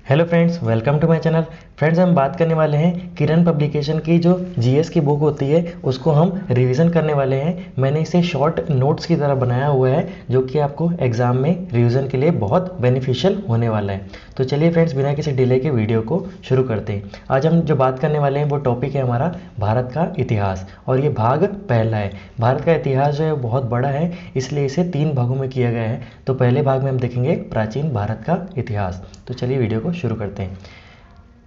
Hello friends, welcome to my channel. Friends, हम बात करने वाले हैं किरण पब्लिकेशन की जो जीएस की बुक होती है उसको हम रिवीजन करने वाले हैं। मैंने इसे शॉर्ट नोट्स की तरह बनाया हुआ है जो कि आपको एग्जाम में रिवीजन के लिए बहुत बेनिफिशियल होने वाला है। तो चलिए फ्रेंड्स, बिना किसी डिले के वीडियो को शुरू करते हैं। आज हम जो बात करने वाले हैं वो टॉपिक है हमारा भारत का इतिहास, और ये भाग पहला है। भारत का इतिहास जो है बहुत बड़ा है, इसलिए इसे 3 भागों में किया गया है। तो पहले भाग में हम देखेंगे प्राचीन भारत का इतिहास। तो चलिए वीडियो को शुरू करते हैं।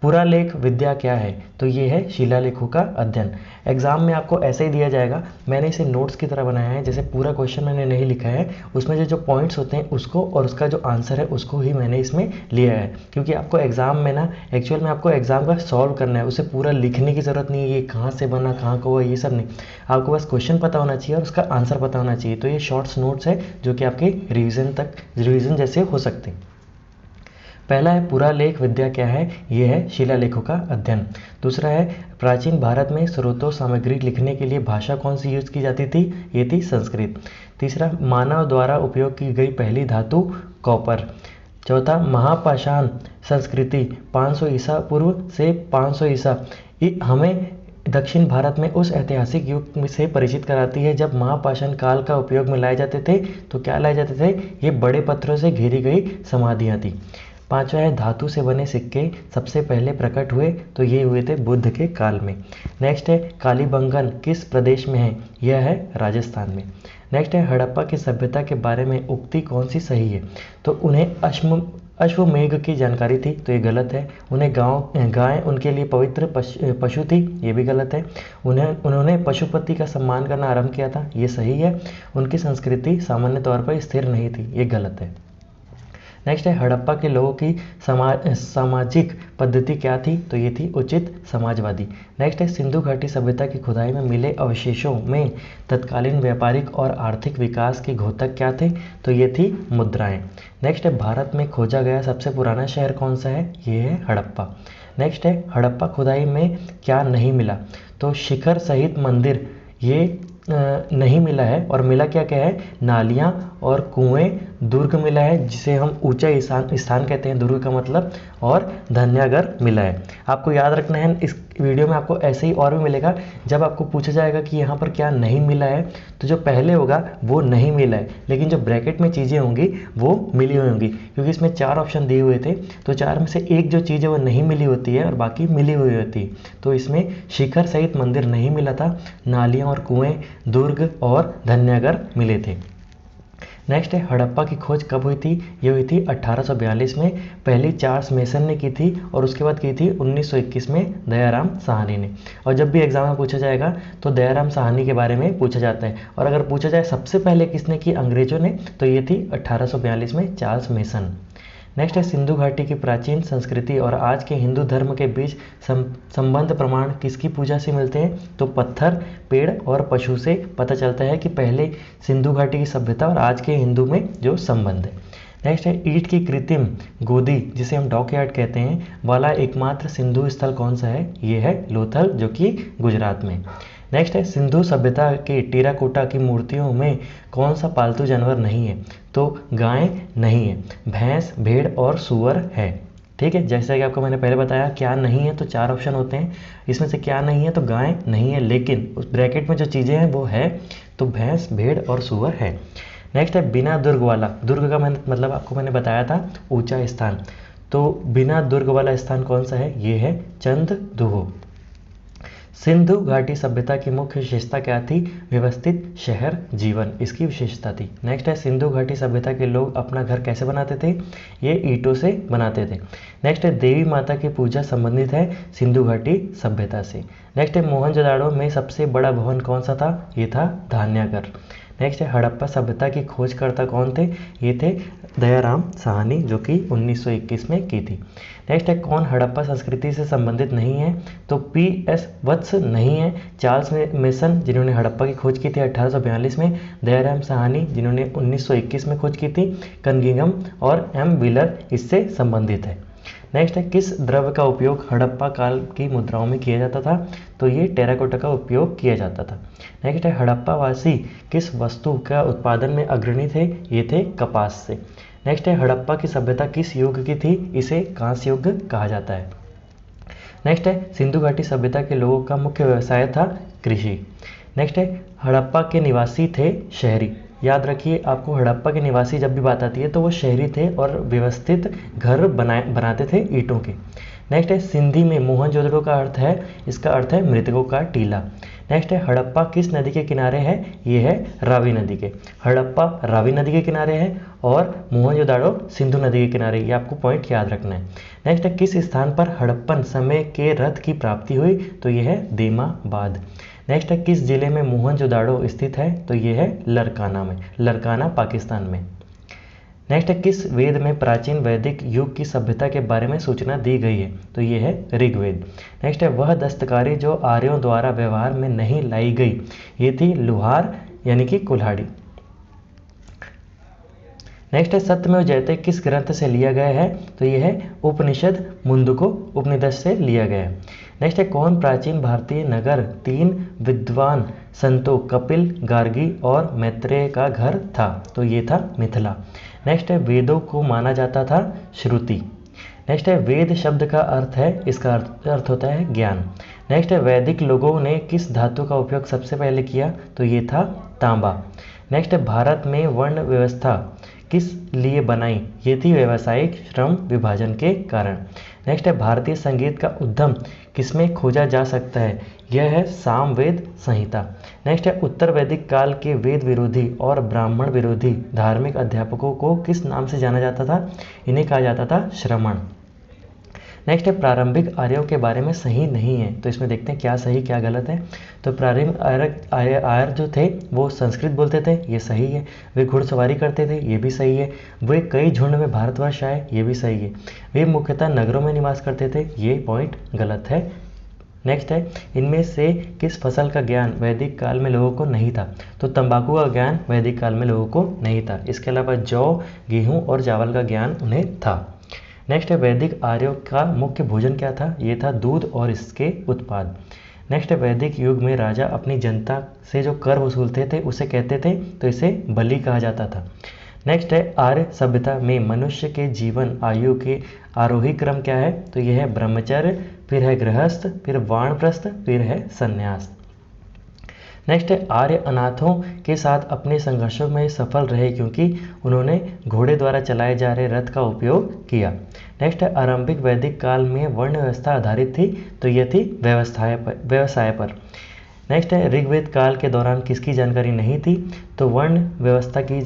पुरालेख विद्या क्या है? तो ये है शिलालेखों का अध्ययन। एग्जाम में आपको ऐसे ही दिया जाएगा। मैंने इसे नोट्स की तरह बनाया है, जैसे पूरा क्वेश्चन मैंने नहीं लिखा है, उसमें जो पॉइंट्स होते हैं उसको और उसका जो आंसर है उसको ही मैंने इसमें लिया है, क्योंकि आपको एग्जाम में ना एक्चुअल में आपको एग्जाम का सॉल्व करना है। उसे पूरा लिखने की ज़रूरत नहीं है, ये कहाँ से बना, कहाँ को हुआ, ये सब नहीं। आपको बस क्वेश्चन पता होना चाहिए और उसका आंसर पता होना चाहिए। तो ये शॉर्ट्स नोट्स है जो कि आपके रिविजन जैसे हो सकते हैं। पहला है पुरालेख विद्या क्या है? ये है शिलालेखों का अध्ययन। दूसरा है प्राचीन भारत में स्रोतों सामग्री लिखने के लिए भाषा कौन सी यूज की जाती थी? ये थी संस्कृत। तीसरा, मानव द्वारा उपयोग की गई पहली धातु कॉपर। चौथा, महापाषाण संस्कृति 500 ईसा पूर्व से 500 ईसा हमें दक्षिण भारत में उस ऐतिहासिक युग से परिचित कराती है जब महापाषाण काल का उपयोग में लाए जाते थे। तो क्या लाए जाते थे? ये बड़े पत्थरों से घेरी गई समाधियाँ थी। पांचवा है धातु से बने सिक्के सबसे पहले प्रकट हुए, तो ये हुए थे बुद्ध के काल में। नेक्स्ट है कालीबंगन किस प्रदेश में है? यह है राजस्थान में। नेक्स्ट है हड़प्पा की सभ्यता के बारे में उक्ति कौन सी सही है? तो उन्हें अश्वमेघ की जानकारी थी, तो ये गलत है। उन्हें गाय उनके लिए पवित्र पशु थी, ये भी गलत है। उन्होंने पशुपति का सम्मान करना आरंभ किया था, ये सही है। उनकी संस्कृति सामान्य तौर पर स्थिर नहीं थी, ये गलत है। नेक्स्ट है हड़प्पा के लोगों की सामाजिक पद्धति क्या थी? तो ये थी उचित समाजवादी। नेक्स्ट है सिंधु घाटी सभ्यता की खुदाई में मिले अवशेषों में तत्कालीन व्यापारिक और आर्थिक विकास के घोतक क्या थे? तो ये थी मुद्राएं। नेक्स्ट है भारत में खोजा गया सबसे पुराना शहर कौन सा है? ये है हड़प्पा। नेक्स्ट है हड़प्पा खुदाई में क्या नहीं मिला? तो शिखर सहित मंदिर ये नहीं मिला है, और मिला क्या क्या है? नालियाँ और कुएं, दुर्ग मिला है जिसे हम ऊंचा स्थान कहते हैं, दुर्ग का मतलब, और धन्यागर मिला है। आपको याद रखना है, इस वीडियो में आपको ऐसे ही और भी मिलेगा। जब आपको पूछा जाएगा कि यहाँ पर क्या नहीं मिला है, तो जो पहले होगा वो नहीं मिला है, लेकिन जो ब्रैकेट में चीज़ें होंगी वो मिली हुई होंगी, क्योंकि इसमें 4 ऑप्शन दिए हुए थे। तो 4 में से एक जो चीज़ है वो नहीं मिली होती है और बाकी मिली हुई होती है। तो इसमें शिखर सहित मंदिर नहीं मिला था, नालियाँ और कुएँ, दुर्ग और धन्यागर मिले थे। नेक्स्ट है हड़प्पा की खोज कब हुई थी? ये हुई थी 1842 में। पहली चार्ल्स मेसन ने की थी, और उसके बाद की थी 1921 में दयाराम साहनी ने। और जब भी एग्जाम में पूछा जाएगा तो दयाराम साहनी के बारे में पूछा जाता है। और अगर पूछा जाए सबसे पहले किसने की अंग्रेजों ने, तो ये थी 1842 में चार्ल्स मेसन। नेक्स्ट है सिंधु घाटी की प्राचीन संस्कृति और आज के हिंदू धर्म के बीच संबंध प्रमाण किसकी पूजा से मिलते हैं? तो पत्थर, पेड़ और पशु से पता चलता है कि पहले सिंधु घाटी की सभ्यता और आज के हिंदू में जो संबंध है। नेक्स्ट है ईंट की कृत्रिम गोदी जिसे हम डॉकयार्ड कहते हैं वाला एकमात्र सिंधु स्थल कौन सा है? ये है लोथल, जो कि गुजरात में। नेक्स्ट है सिंधु सभ्यता के टेराकोटा की मूर्तियों में कौन सा पालतू जानवर नहीं है? तो गाय नहीं है, भैंस, भेड़ और सूअर है। ठीक है, जैसा कि आपको मैंने पहले बताया क्या नहीं है, तो 4 ऑप्शन होते हैं। इसमें से क्या नहीं है? तो गाय नहीं है, लेकिन उस ब्रैकेट में जो चीज़ें हैं वो है, तो भैंस, भेड़ और सूअर है। नेक्स्ट है बिना दुर्ग वाला। दुर्ग का मतलब आपको मैंने बताया था ऊंचा स्थान, तो बिना दुर्ग वाला स्थान कौन सा है? ये है चंद्रदुह। सिंधु घाटी सभ्यता की मुख्य विशेषता क्या थी? व्यवस्थित शहर जीवन इसकी विशेषता थी। नेक्स्ट है सिंधु घाटी सभ्यता के लोग अपना घर कैसे बनाते थे? ये ईंटों से बनाते थे। नेक्स्ट है देवी माता की पूजा संबंधित है सिंधु घाटी सभ्यता से। नेक्स्ट है मोहनजोदाड़ो में सबसे बड़ा भवन कौन सा था? ये था धान्यागर। नेक्स्ट है हड़प्पा सभ्यता की खोजकर्ता कौन थे? ये थे दयाराम साहनी, जो कि 1921 में की थी। नेक्स्ट है कौन हड़प्पा संस्कृति से संबंधित नहीं है? तो PS वत्स नहीं है। चार्ल्स मेसन जिन्होंने हड़प्पा की खोज की थी 1842 में, दयाराम साहनी जिन्होंने 1921 में खोज की थी, कनगिंगम और M व्हीलर इससे संबंधित है। नेक्स्ट है किस द्रव्य का उपयोग हड़प्पा काल की मुद्राओं में किया जाता था? तो ये टेराकोटा का उपयोग किया जाता था। नेक्स्ट है हड़प्पा वासी किस वस्तु का उत्पादन में अग्रणी थे? ये थे कपास से। नेक्स्ट है हड़प्पा की सभ्यता किस युग की थी, इसे कांस्य युग कहा जाता है। नेक्स्ट है सिंधु घाटी सभ्यता के लोगों का मुख्य व्यवसाय था कृषि। नेक्स्ट है हड़प्पा के निवासी थे शहरी। याद रखिए, आपको हड़प्पा के निवासी जब भी बात आती है तो वो शहरी थे और व्यवस्थित घर बनाते थे ईंटों के। नेक्स्ट है सिंधी में मोहनजोदड़ो का अर्थ है, इसका अर्थ है मृतकों का टीला। नेक्स्ट है हड़प्पा किस नदी के किनारे है, ये है रावी नदी के। हड़प्पा रावी नदी के किनारे है और मोहनजोदड़ो सिंधु नदी के किनारे, ये आपको पॉइंट याद रखना है। नेक्स्ट है किस स्थान पर हड़प्पन समय के रथ की प्राप्ति हुई, तो ये है देमाबाद। नेक्स्ट है किस जिले में मोहनजोदड़ो स्थित है, तो ये है लरकाना में, लरकाना पाकिस्तान में। नेक्स्ट है किस वेद में प्राचीन वैदिक युग की सभ्यता के बारे में सूचना दी गई है, तो ये है ऋग्वेद। नेक्स्ट है वह दस्तकारी जो आर्यों द्वारा व्यवहार में नहीं लाई गई, ये थी लुहार यानी कि कुल्हाड़ी। नेक्स्ट है सत्यमेव जयते किस ग्रंथ से लिया गया है, तो ये है उपनिषद मुंडको उपनिषद से लिया गया है। नेक्स्ट है कौन प्राचीन भारतीय नगर 3 विद्वान संतों कपिल, गार्गी और मैत्रेय का घर था, तो ये था मिथिला। नेक्स्ट है वेदों को माना जाता था श्रुति। नेक्स्ट है वेद शब्द का अर्थ है, इसका अर्थ होता है ज्ञान। नेक्स्ट है वैदिक लोगों ने किस धातु का उपयोग सबसे पहले किया, तो ये था तांबा। नेक्स्ट है भारत में वर्ण व्यवस्था किस लिए बनाई, ये थी व्यावसायिक श्रम विभाजन के कारण। नेक्स्ट है भारतीय संगीत का उद्गम किसमें खोजा जा सकता है, यह है सामवेद संहिता। नेक्स्ट है उत्तर वैदिक काल के वेद विरोधी और ब्राह्मण विरोधी धार्मिक अध्यापकों को किस नाम से जाना जाता था, इन्हें कहा जाता था श्रमण। नेक्स्ट है प्रारंभिक आर्यों के बारे में सही नहीं है, तो इसमें देखते हैं क्या सही क्या गलत है। तो प्रारंभिक आर्य जो थे वो संस्कृत बोलते थे, ये सही है। वे घुड़सवारी करते थे, ये भी सही है। वे कई झुंड में भारतवर्ष आए, ये भी सही है। वे मुख्यतः नगरों में निवास करते थे, ये पॉइंट गलत है। नेक्स्ट है इनमें से किस फसल का ज्ञान वैदिक काल में लोगों को नहीं था, तो तंबाकू का ज्ञान वैदिक काल में लोगों को नहीं था। इसके अलावा जौ, गेहूँ और चावल का ज्ञान उन्हें था। नेक्स्ट है वैदिक आर्यों का मुख्य भोजन क्या था, ये था दूध और इसके उत्पाद। नेक्स्ट है वैदिक युग में राजा अपनी जनता से जो कर वसूलते थे उसे कहते थे, तो इसे बलि कहा जाता था। नेक्स्ट है आर्य सभ्यता में मनुष्य के जीवन आयु के आरोही क्रम क्या है, तो यह है ब्रह्मचर्य, फिर है गृहस्थ, फिर वानप्रस्थ, फिर है संन्यास। नेक्स्ट है आर्य अनाथों के साथ अपने संघर्षों में सफल रहे क्योंकि उन्होंने घोड़े द्वारा चलाए जा रहे रथ का उपयोग किया। नेक्स्ट है आरंभिक वैदिक काल में वर्ण व्यवस्था आधारित थी, तो यह थी व्यवसाय पर। नेक्स्ट है ऋग्वेद काल के दौरान किसकी जानकारी नहीं थी, तो वर्ण व्यवस्था की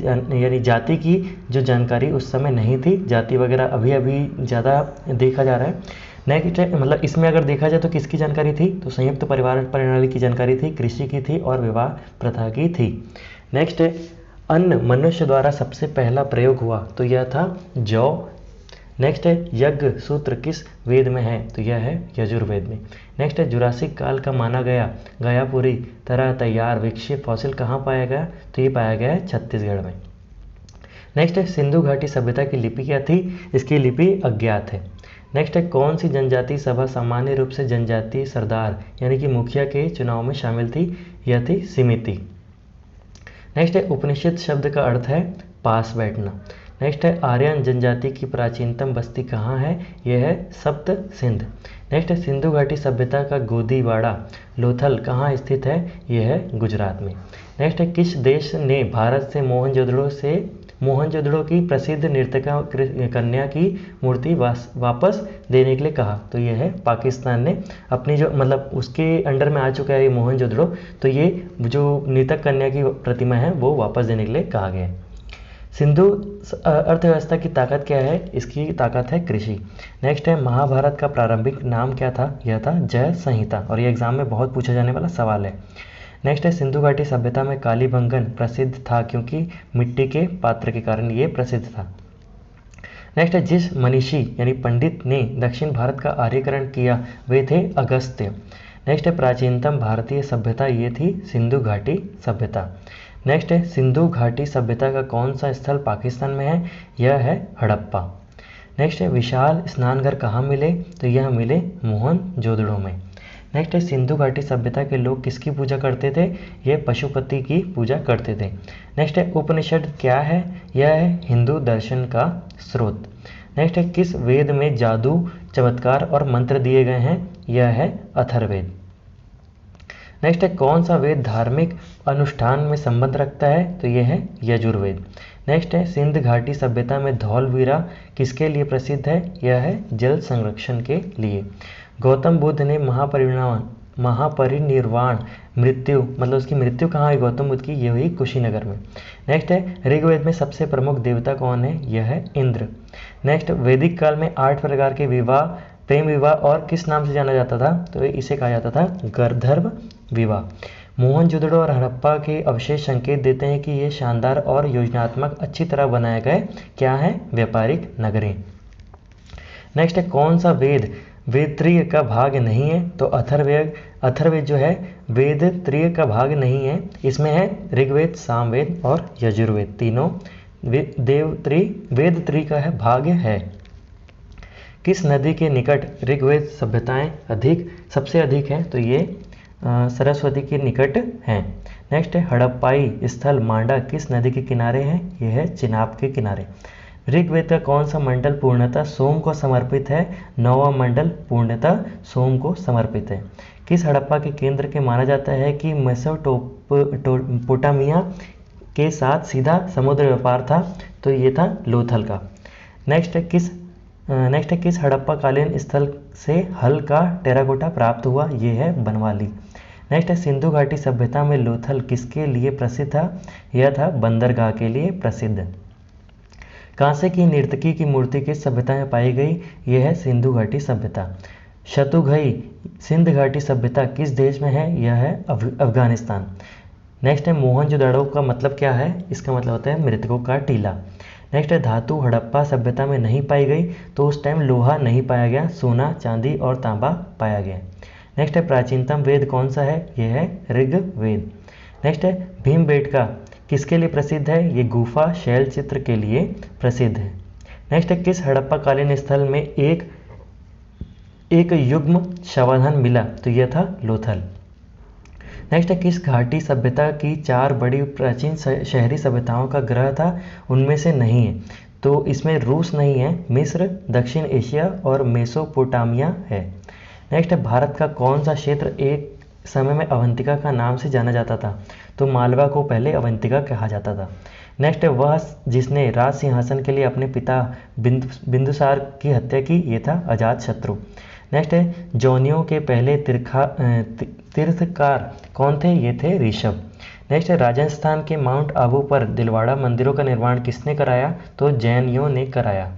यानी जाति की जो जानकारी उस समय नहीं थी। जाति वगैरह अभी अभी ज़्यादा देखा जा रहा है। नेक्स्ट है मतलब इसमें अगर देखा जाए तो किसकी जानकारी थी, तो संयुक्त परिवार प्रणाली की जानकारी थी, कृषि की थी और विवाह प्रथा की थी। नेक्स्ट है अन्न मनुष्य द्वारा सबसे पहला प्रयोग हुआ, तो यह था जौ। नेक्स्ट है यज्ञ सूत्र किस वेद में है, तो यह है यजुर्वेद में। नेक्स्ट है जुरासिक काल का माना गया गया पूरी तरह तैयार विकसित फॉसिल कहाँ पाया गया, तो ये पाया गया है छत्तीसगढ़ में। नेक्स्ट है सिंधु घाटी सभ्यता की लिपि क्या थी, इसकी लिपि अज्ञात है। नेक्स्ट है कौन सी जनजाति सभा सामान्य रूप से जनजातीय सरदार यानी कि मुखिया के चुनाव में शामिल थी, यह थी समिति। नेक्स्ट है उपनिषद शब्द का अर्थ है पास बैठना। नेक्स्ट है आर्यन जनजाति की प्राचीनतम बस्ती कहाँ है, यह है सप्त सिंध। नेक्स्ट है सिंधु घाटी सभ्यता का गोदीवाड़ा लोथल कहाँ स्थित है, यह है गुजरात में। नेक्स्ट है किस देश ने भारत से मोहनजोदड़ो की प्रसिद्ध नृत्यिका कन्या की मूर्ति वापस देने के लिए कहा, तो यह है पाकिस्तान ने। अपनी जो मतलब उसके अंडर में आ चुका है ये मोहनजोदड़ो, तो ये जो नृतक कन्या की प्रतिमा है वो वापस देने के लिए कहा गया है। सिंधु अर्थव्यवस्था की ताकत क्या है, इसकी ताकत है कृषि। नेक्स्ट है महाभारत का प्रारंभिक नाम क्या था, यह था जय संहिता, और ये एग्जाम में बहुत पूछा जाने वाला सवाल है। नेक्स्ट है सिंधु घाटी सभ्यता में कालीबंगन प्रसिद्ध था क्योंकि मिट्टी के पात्र के कारण ये प्रसिद्ध था। नेक्स्ट है जिस मनीषी यानी पंडित ने दक्षिण भारत का आर्यीकरण किया वे थे अगस्त्य। नेक्स्ट है प्राचीनतम भारतीय सभ्यता, ये थी सिंधु घाटी सभ्यता। नेक्स्ट है सिंधु घाटी सभ्यता का कौन सा स्थल पाकिस्तान में है, यह है हड़प्पा। नेक्स्ट है विशाल स्नानघर कहाँ मिले, तो यह मिले मोहनजोदड़ो में। नेक्स्ट है सिंधु घाटी सभ्यता के लोग किसकी पूजा करते थे? ये पशुपति की पूजा करते थे। नेक्स्ट है उपनिषद क्या है? यह है हिंदू दर्शन का स्रोत। नेक्स्ट है किस वेद में जादू, चमत्कार और मंत्र दिए गए हैं? यह है अथर्ववेद। नेक्स्ट है कौन सा वेद धार्मिक अनुष्ठान में संबंध रखता है? तो यह है यजुर्वेद। नेक्स्ट है सिंध घाटी सभ्यता में धौलवीरा किसके लिए प्रसिद्ध है? यह है जल संरक्षण के लिए। गौतम बुद्ध ने महापरिनिर्वाण मृत्यु, मतलब उसकी मृत्यु कहाँ हुई गौतम बुद्ध की? ये हुई कुशीनगर में। नेक्स्ट है ऋग्वेद में सबसे प्रमुख देवता कौन है? यह है इंद्र। नेक्स्ट वैदिक काल में 8 प्रकार के विवाह, प्रेम विवाह और किस नाम से जाना जाता था? तो इसे कहा जाता था गर्धर्व विवाह। मोहनजोदड़ो और हड़प्पा के अवशेष संकेत देते हैं कि ये शानदार और योजनात्मक अच्छी तरह बनाए गए क्या है? व्यापारिक नगरें। नेक्स्ट है कौन सा वेद वेद त्रिय का भाग नहीं है? तो अथर्ववेद जो है वेद त्रिय का भाग नहीं है। इसमें है ऋग्वेद, सामवेद और यजुर्वेद, तीनों वेद त्रि का है भाग है। किस नदी के निकट ऋग्वेद सभ्यताएं सबसे अधिक हैं? तो ये सरस्वती के निकट हैं। नेक्स्ट है हड़प्पाई स्थल मांडा किस नदी के किनारे हैं? यह है चिनाब के किनारे। ऋग्वेद का कौन सा मंडल पूर्णतः सोम को समर्पित है? 9वां मंडल पूर्णतः सोम को समर्पित है। किस हड़प्पा के केंद्र के माना जाता है कि मेसोपोटामिया के साथ सीधा समुद्र व्यापार था? तो ये था लोथल का। नेक्स्ट है किस हड़प्पा कालीन स्थल से हल का टेराकोटा प्राप्त हुआ? ये है बनवाली। नेक्स्ट है सिंधु घाटी सभ्यता में लोथल किसके लिए प्रसिद्ध था? यह था बंदरगाह के लिए प्रसिद्ध। कांसे की नर्तकी की मूर्ति किस सभ्यता में पाई गई? यह है सिंधु घाटी सभ्यता। शतुघई सिंध घाटी सभ्यता किस देश में है? यह है अफगानिस्तान। नेक्स्ट है मोहनजोदड़ो का मतलब क्या है? इसका मतलब होता है मृतकों का टीला। नेक्स्ट है धातु हड़प्पा सभ्यता में नहीं पाई गई, तो उस टाइम लोहा नहीं पाया गया, सोना, चांदी और तांबा पाया गया। नेक्स्ट है प्राचीनतम वेद कौन सा है? यह है ऋग्वेद। नेक्स्ट है भीमबेटका किसके लिए प्रसिद्ध है? ये गुफा शैल चित्र के लिए प्रसिद्ध है। नेक्स्ट है किस हड़प्पा कालीन स्थल में एक युग्म शवाधान मिला? तो यह था लोथल। नेक्स्ट है किस घाटी सभ्यता की 4 बड़ी प्राचीन शहरी सभ्यताओं का ग्रह था? उनमें से नहीं है, तो इसमें रूस नहीं है, मिस्र, दक्षिण एशिया और मेसोपोटामिया है। नेक्स्ट है भारत का कौन सा क्षेत्र एक समय में अवंतिका का नाम से जाना जाता था? तो मालवा को पहले अवंतिका कहा जाता था। नेक्स्ट है वह जिसने राज सिंहासन के लिए अपने पिता बिंदुसार की हत्या की? ये था अजातशत्रु। नेक्स्ट है जौनियों के पहले तीर्थकार कौन थे? ये थे ऋषभ। नेक्स्ट है राजस्थान के माउंट आबू पर दिलवाड़ा मंदिरों का निर्माण किसने कराया? तो जैनियों ने कराया।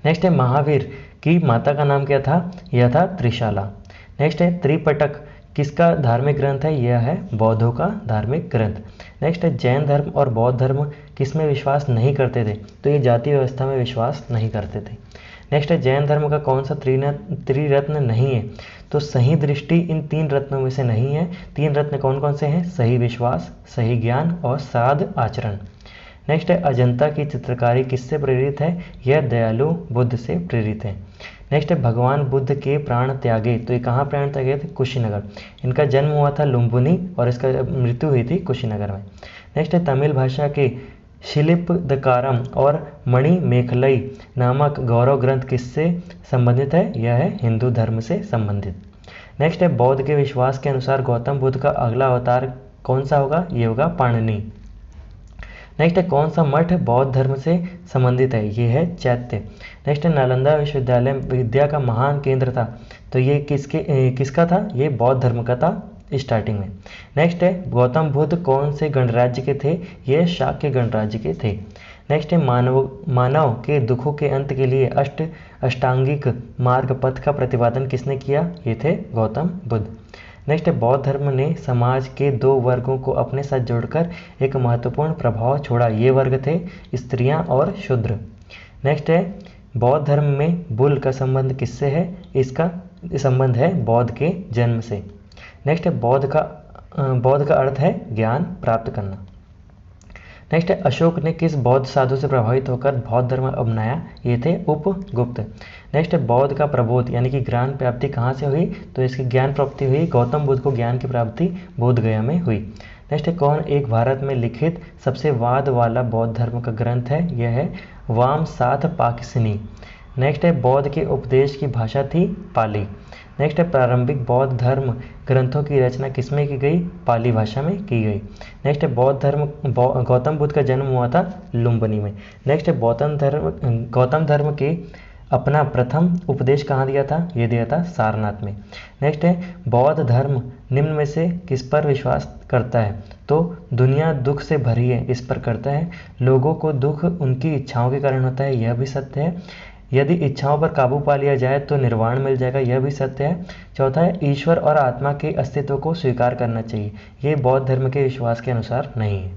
नेक्स्ट है महावीर की माता का नाम क्या था? यह था त्रिशाला। नेक्स्ट है त्रिपिटक किसका धार्मिक ग्रंथ है? यह है बौद्धों का धार्मिक ग्रंथ। नेक्स्ट है जैन धर्म और बौद्ध धर्म किस में विश्वास नहीं करते थे? तो ये जाति व्यवस्था में विश्वास नहीं करते थे। नेक्स्ट है जैन धर्म का कौन सा त्रिरत्न नहीं है? तो सही दृष्टि इन 3 रत्नों में से नहीं है। 3 रत्न कौन कौन से हैं? सही विश्वास, सही ज्ञान और साध आचरण। नेक्स्ट है अजंता की चित्रकारी किससे प्रेरित है? यह दयालु बुद्ध से प्रेरित है। नेक्स्ट है भगवान बुद्ध के प्राण त्यागे, तो ये कहाँ प्राण त्यागे थे? कुशीनगर। इनका जन्म हुआ था लुम्बिनी और इसका मृत्यु हुई थी कुशीनगर में। नेक्स्ट है तमिल भाषा के शिल्पदकारम और मणि मेखलई नामक गौरव ग्रंथ किससे संबंधित है? यह है हिंदू धर्म से संबंधित। नेक्स्ट है बौद्ध के विश्वास के अनुसार गौतम बुद्ध का अगला अवतार कौन सा होगा? ये होगा पाणिनि। नेक्स्ट है कौन सा मठ बौद्ध धर्म से संबंधित है? ये है चैत्य। नेक्स्ट है नालंदा विश्वविद्यालय विद्या का महान केंद्र था, तो ये किसका था? ये बौद्ध धर्म का था स्टार्टिंग में। नेक्स्ट है गौतम बुद्ध कौन से गणराज्य के थे? ये शाक्य गणराज्य के थे। नेक्स्ट है मानव के दुखों के अंत के लिए अष्टांगिक मार्ग पथ का प्रतिपादन किसने किया? ये थे गौतम बुद्ध। नेक्स्ट है बौद्ध धर्म ने समाज के 2 वर्गों को अपने साथ जोड़कर एक महत्वपूर्ण प्रभाव छोड़ा। ये वर्ग थे स्त्रियां और शूद्र। नेक्स्ट है बौद्ध धर्म में बुल का संबंध किससे है? इसका संबंध है बौद्ध के जन्म से। नेक्स्ट है बौद्ध का अर्थ है ज्ञान प्राप्त करना। नेक्स्ट है अशोक ने किस बौद्ध साधु से प्रभावित होकर बौद्ध धर्म अपनाया, ये थे उपगुप्त। नेक्स्ट है बौद्ध का प्रबोध यानी कि ज्ञान प्राप्ति कहाँ से हुई, तो इसकी ज्ञान प्राप्ति हुई गौतम बुद्ध को ज्ञान की प्राप्ति बोध गया में हुई। नेक्स्ट है कौन एक भारत में लिखित सबसे वाद वाला बौद्ध धर्म का ग्रंथ है, यह है वाम साथ पाकिसनी। नेक्स्ट है बौद्ध के उपदेश की भाषा थी पाली। नेक्स्ट है प्रारंभिक बौद्ध धर्म ग्रंथों की रचना किसमें की गई, पाली भाषा में की गई। नेक्स्ट है बौद्ध धर्म गौतम बुद्ध का जन्म हुआ था लुम्बिनी में। नेक्स्ट है गौतम धर्म के अपना प्रथम उपदेश कहाँ दिया था, ये दिया था सारनाथ में। नेक्स्ट है बौद्ध धर्म निम्न में से किस पर विश्वास करता है, तो दुनिया दुख से भरी है इस पर करता है, लोगों को दुख उनकी इच्छाओं के कारण होता है, यह भी सत्य है, यदि इच्छाओं पर काबू पा लिया जाए तो निर्वाण मिल जाएगा, यह भी सत्य है। चौथा है ईश्वर और आत्मा के अस्तित्व को स्वीकार करना चाहिए, ये बौद्ध धर्म के विश्वास के अनुसार नहीं है।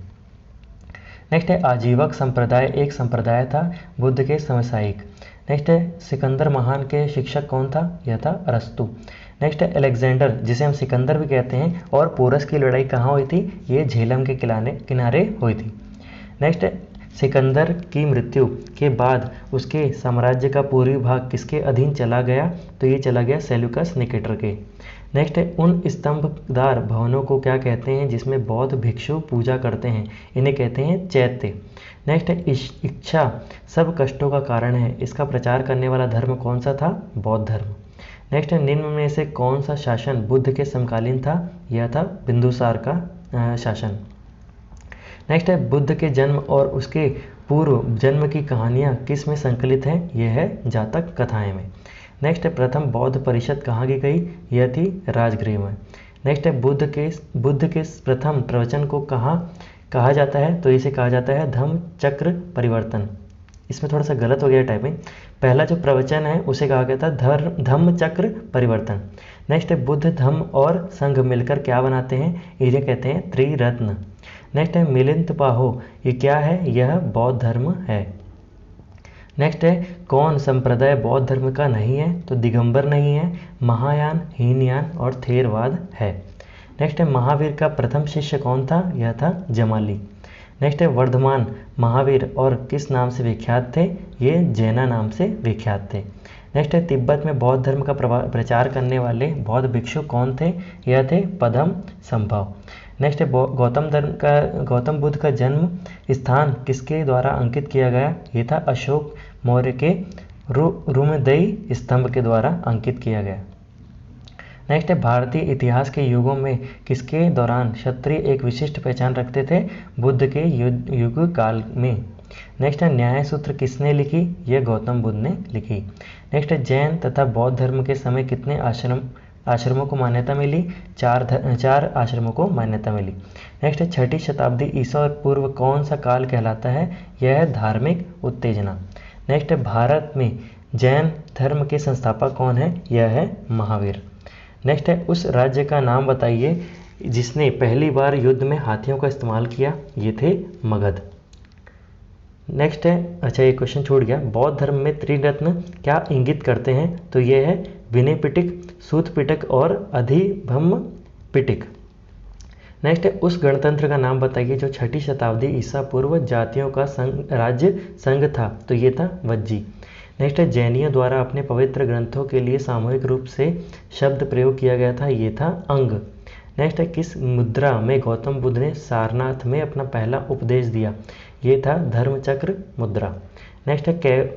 नेक्स्ट है आजीवक संप्रदाय एक संप्रदाय था बुद्ध के समसामयिक। नेक्स्ट है सिकंदर महान के शिक्षक कौन था, यह था अरस्तु। नेक्स्ट है अलेक्जेंडर जिसे हम सिकंदर भी कहते हैं और पोरस की लड़ाई कहाँ हुई थी, ये झेलम के किनारे हुई थी। नेक्स्ट है सिकंदर की मृत्यु के बाद उसके साम्राज्य का पूर्वी भाग किसके अधीन चला गया, तो ये चला गया सेल्यूकस निकेटर के। नेक्स्ट है उन स्तंभदार भवनों को क्या कहते हैं जिसमें बौद्ध भिक्षु पूजा करते हैं, इन्हें कहते हैं चैत्य। नेक्स्ट है इच्छा सब कष्टों का कारण है, इसका प्रचार करने वाला धर्म कौन सा था, बौद्ध धर्म। नेक्स्ट है निम्न में से कौन सा शासन बुद्ध के समकालीन था, यह था बिंदुसार का शासन। नेक्स्ट है बुद्ध के जन्म और उसके पूर्व जन्म की कहानियाँ किस में संकलित हैं, यह है जातक कथाएं में। नेक्स्ट है प्रथम बौद्ध परिषद कहाँ की गई, यह थी राजगृह में। नेक्स्ट है बुद्ध के प्रथम प्रवचन को कहा जाता है, तो इसे कहा जाता है धम्म चक्र परिवर्तन। इसमें थोड़ा सा गलत हो गया टाइपिंग, पहला जो प्रवचन है उसे कहा गया था धम्म चक्र परिवर्तन। नेक्स्ट है बुद्ध धम्म और संघ मिलकर क्या बनाते हैं, इन्हें कहते हैं त्रिरत्न। नेक्स्ट है मिलिंद पाहो, ये क्या है, यह बौद्ध धर्म है। नेक्स्ट है कौन संप्रदाय बौद्ध धर्म का नहीं है, तो दिगंबर नहीं है, महायान, हीनयान और थेरवाद है। नेक्स्ट है महावीर का प्रथम शिष्य कौन था, यह था जमाली। नेक्स्ट है वर्धमान महावीर और किस नाम से विख्यात थे, ये जैना नाम से विख्यात थे। नेक्स्ट है तिब्बत में बौद्ध धर्म का प्रचार करने वाले बौद्ध भिक्षु कौन थे, यह थे पद्म संभव। नेक्स्ट है गौतम बुद्ध का जन्म स्थान किसके द्वारा अंकित किया गया, ये था अशोक मौर्य के रुमदई स्तंभ के द्वारा अंकित किया गया। नेक्स्ट है भारतीय इतिहास के युगों में किसके दौरान क्षत्रिय एक विशिष्ट पहचान रखते थे, बुद्ध के युग काल में। नेक्स्ट है न्याय सूत्र किसने लिखी, यह गौतम बुद्ध ने लिखी। नेक्स्ट है जैन तथा बौद्ध धर्म के समय कितने आश्रमों को मान्यता मिली, चार आश्रमों को मान्यता मिली। नेक्स्ट है छठी शताब्दी ईसा पूर्व कौन सा काल कहलाता है, यह है धार्मिक उत्तेजना। नेक्स्ट है भारत में जैन धर्म के संस्थापक कौन है, यह है महावीर। नेक्स्ट है उस राज्य का नाम बताइए जिसने पहली बार युद्ध में हाथियों का इस्तेमाल किया, ये थे मगध। नेक्स्ट है, अच्छा ये क्वेश्चन छूट गया, बौद्ध धर्म में त्रिरत्न क्या इंगित करते हैं, तो ये है विनय पिटक, सूत पिटक और अधिभम्म पिटक। नेक्स्ट है उस गणतंत्र का नाम बताइए जो छठी शताब्दी ईसा पूर्व जातियों का राज्य संघ था, तो ये था वज्जी। नेक्स्ट है जैनियों द्वारा अपने पवित्र ग्रंथों के लिए सामूहिक रूप से शब्द प्रयोग किया गया था, ये था अंग। नेक्स्ट है किस मुद्रा में गौतम बुद्ध ने सारनाथ में अपना पहला उपदेश दिया, ये था धर्मचक्र मुद्रा। नेक्स्ट है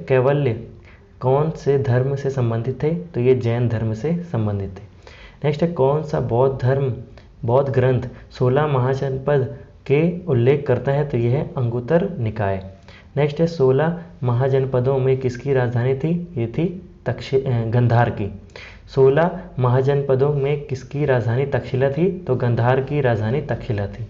कैवल्य कौन से धर्म से संबंधित थे, तो ये जैन धर्म से संबंधित थे। नेक्स्ट है कौन सा बौद्ध ग्रंथ 16 महाजनपद के उल्लेख करता है, तो यह है अंगुत्तर निकाय। नेक्स्ट है 16 महाजनपदों में किसकी राजधानी थी, ये थी गंधार की। 16 महाजनपदों में किसकी राजधानी तक्षशिला थी, तो गंधार की राजधानी तक्षशिला थी।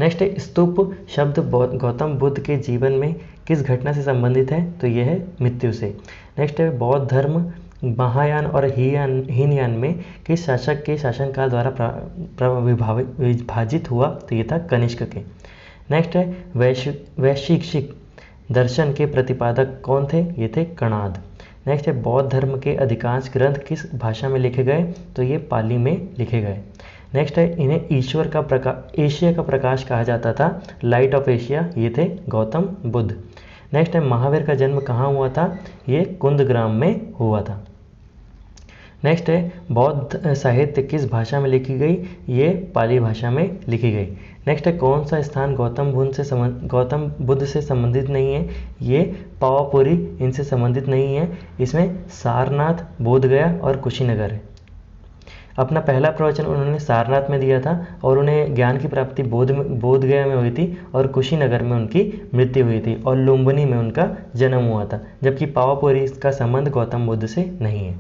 नेक्स्ट है स्तूप शब्द गौतम बुद्ध के जीवन में किस घटना से संबंधित है, तो यह है मृत्यु से। नेक्स्ट है बौद्ध धर्म महायान और हीनयान में किस शासक के शासनकाल द्वारा विभाजित हुआ, तो ये था कनिष्क के। नेक्स्ट है वैशेषिक दर्शन के प्रतिपादक कौन थे, ये थे कणाद। नेक्स्ट है बौद्ध धर्म के अधिकांश ग्रंथ किस भाषा में लिखे गए, तो ये पाली में लिखे गए। नेक्स्ट है इन्हें ईश्वर का प्रकाश, एशिया का प्रकाश कहा जाता था, लाइट ऑफ एशिया, ये थे गौतम बुद्ध। नेक्स्ट है महावीर का जन्म कहाँ हुआ था, ये कुंदग्राम में हुआ था। नेक्स्ट है बौद्ध साहित्य किस भाषा में लिखी गई, ये पाली भाषा में लिखी गई। नेक्स्ट है कौन सा स्थान गौतम बुद्ध से संबंधित नहीं है, ये पावापुरी इनसे संबंधित नहीं है, इसमें सारनाथ, बोधगया और कुशीनगर है। अपना पहला प्रवचन उन्होंने सारनाथ में दिया था और उन्हें ज्ञान की प्राप्ति बोधगया में हुई थी और कुशीनगर में उनकी मृत्यु हुई थी और लुम्बिनी में उनका जन्म हुआ था, जबकि पावापुरी का संबंध गौतम बुद्ध से नहीं है।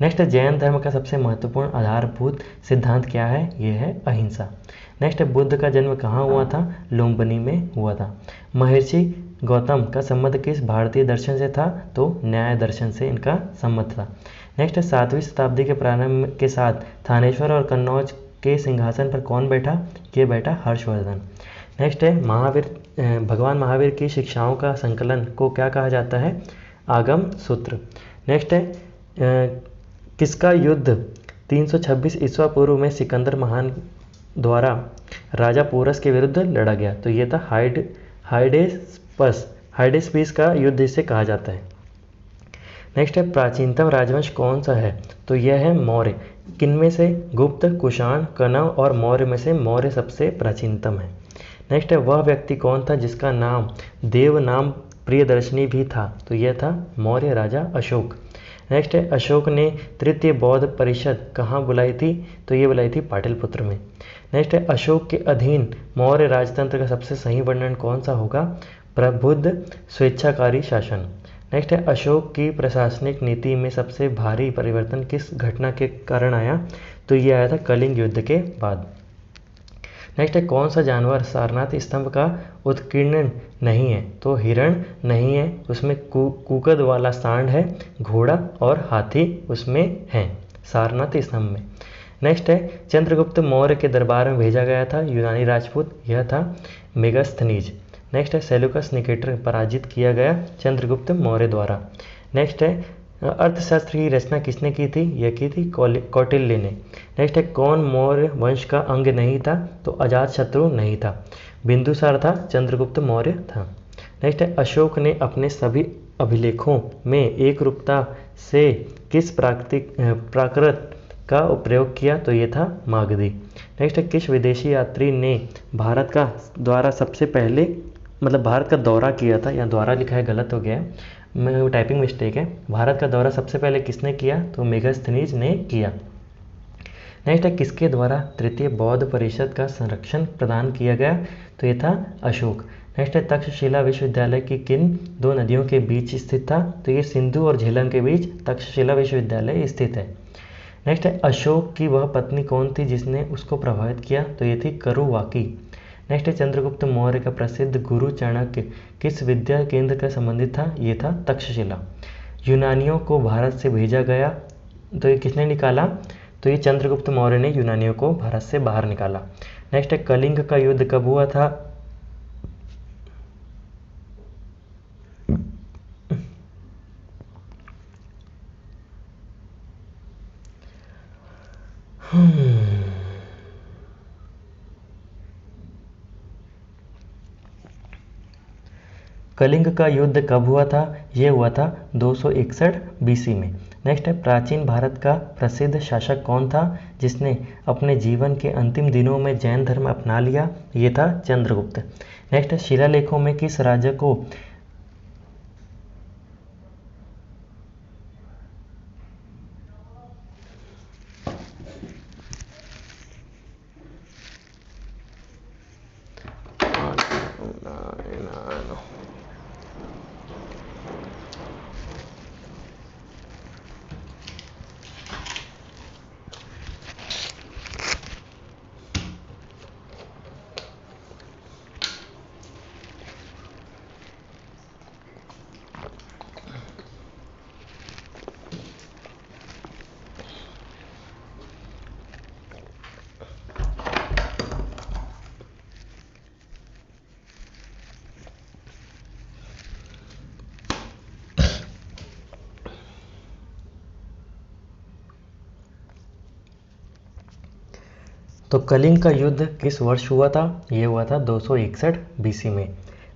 नेक्स्ट जैन धर्म का सबसे महत्वपूर्ण आधारभूत सिद्धांत क्या है, ये है अहिंसा। नेक्स्ट बुद्ध का जन्म कहाँ हुआ था, लुम्बिनी में हुआ था। महर्षि गौतम का संबंध किस भारतीय दर्शन से था, तो न्याय दर्शन से इनका संबंध था। नेक्स्ट 7वीं शताब्दी के प्रारंभ के साथ थानेश्वर और कन्नौज के सिंहासन पर कौन बैठा, ये बैठा हर्षवर्धन। नेक्स्ट है भगवान महावीर की शिक्षाओं का संकलन को क्या कहा जाता है, आगम सूत्र। नेक्स्ट है किसका युद्ध 326 ईस्वा पूर्व में सिकंदर महान द्वारा राजा पोरस के विरुद्ध लड़ा गया, तो ये था हाइडेस्पीस का युद्ध इसे कहा जाता है। नेक्स्ट है प्राचीनतम राजवंश कौन सा है, तो यह है मौर्य। किनमें से, गुप्त, कुषाण, कनव और मौर्य में से मौर्य सबसे प्राचीनतम है। नेक्स्ट है वह व्यक्ति कौन था जिसका नाम देव नाम प्रियदर्शनी भी था, तो यह था मौर्य राजा अशोक। नेक्स्ट है अशोक ने तृतीय बौद्ध परिषद कहाँ बुलाई थी, तो ये बुलाई थी पाटलिपुत्र में। नेक्स्ट है अशोक के अधीन मौर्य राजतंत्र का सबसे सही वर्णन कौन सा होगा, प्रबुद्ध स्वेच्छाकारी शासन। नेक्स्ट है अशोक की प्रशासनिक नीति में सबसे भारी परिवर्तन किस घटना के कारण आया, तो ये आया था कलिंग युद्ध के बाद। नेक्स्ट है कौन सा जानवर सारनाथ स्तंभ का उत्कीर्णन नहीं है, तो हिरण नहीं है, उसमें कुकद वाला सांड है, घोड़ा और हाथी उसमें है सारनाथ स्तंभ में। नेक्स्ट है चंद्रगुप्त मौर्य के दरबार में भेजा गया था यूनानी राजपूत, यह था मेगास्थनीज। नेक्स्ट है सेल्यूकस निकेटर पराजित किया गया चंद्रगुप्त मौर्य द्वारा। नेक्स्ट है अर्थशास्त्र की रचना किसने की थी, यह की थी कौटिल्य ने। नेक्स्ट है कौन मौर्य वंश का अंग नहीं था, तो अजातशत्रु नहीं था, बिंदुसार था, चंद्रगुप्त मौर्य था। नेक्स्ट है अशोक ने अपने सभी अभिलेखों में एक रूपता से किस प्राकृत का प्रयोग किया, तो ये था मागधी। नेक्स्ट है किस विदेशी यात्री ने भारत का दौरा किया था, या द्वारा लिखा है गलत हो गया है, टाइपिंग मिस्टेक है। भारत का दौरा सबसे पहले किसने किया, तो मेगास्थनीज ने किया। नेक्स्ट है किसके द्वारा तृतीय बौद्ध परिषद का संरक्षण प्रदान किया गया, तो ये था अशोक। नेक्स्ट है तक्षशिला विश्वविद्यालय की किन दो नदियों के बीच स्थित था, तो ये सिंधु और झेलम के बीच तक्षशिला विश्वविद्यालय स्थित है। नेक्स्ट है अशोक की वह पत्नी कौन थी जिसने उसको प्रभावित किया, तो ये थी करुवाकी। नेक्स्ट है चंद्रगुप्त मौर्य का प्रसिद्ध गुरु चाणक्य किस विद्या केंद्र का संबंधित था, ये था तक्षशिला। यूनानियों को भारत से भेजा गया, तो ये किसने निकाला, तो ये चंद्रगुप्त मौर्य ने यूनानियों को भारत से बाहर निकाला। नेक्स्ट है कलिंग का युद्ध कब हुआ था, कलिंग का युद्ध कब हुआ था, यह हुआ था 261 बीसी में। नेक्स्ट है प्राचीन भारत का प्रसिद्ध शासक कौन था जिसने अपने जीवन के अंतिम दिनों में जैन धर्म अपना लिया, ये था चंद्रगुप्त। नेक्स्ट है शिलालेखों में किस राजा को तो कलिंग का युद्ध किस वर्ष हुआ था? ये हुआ था 261 बीसी में।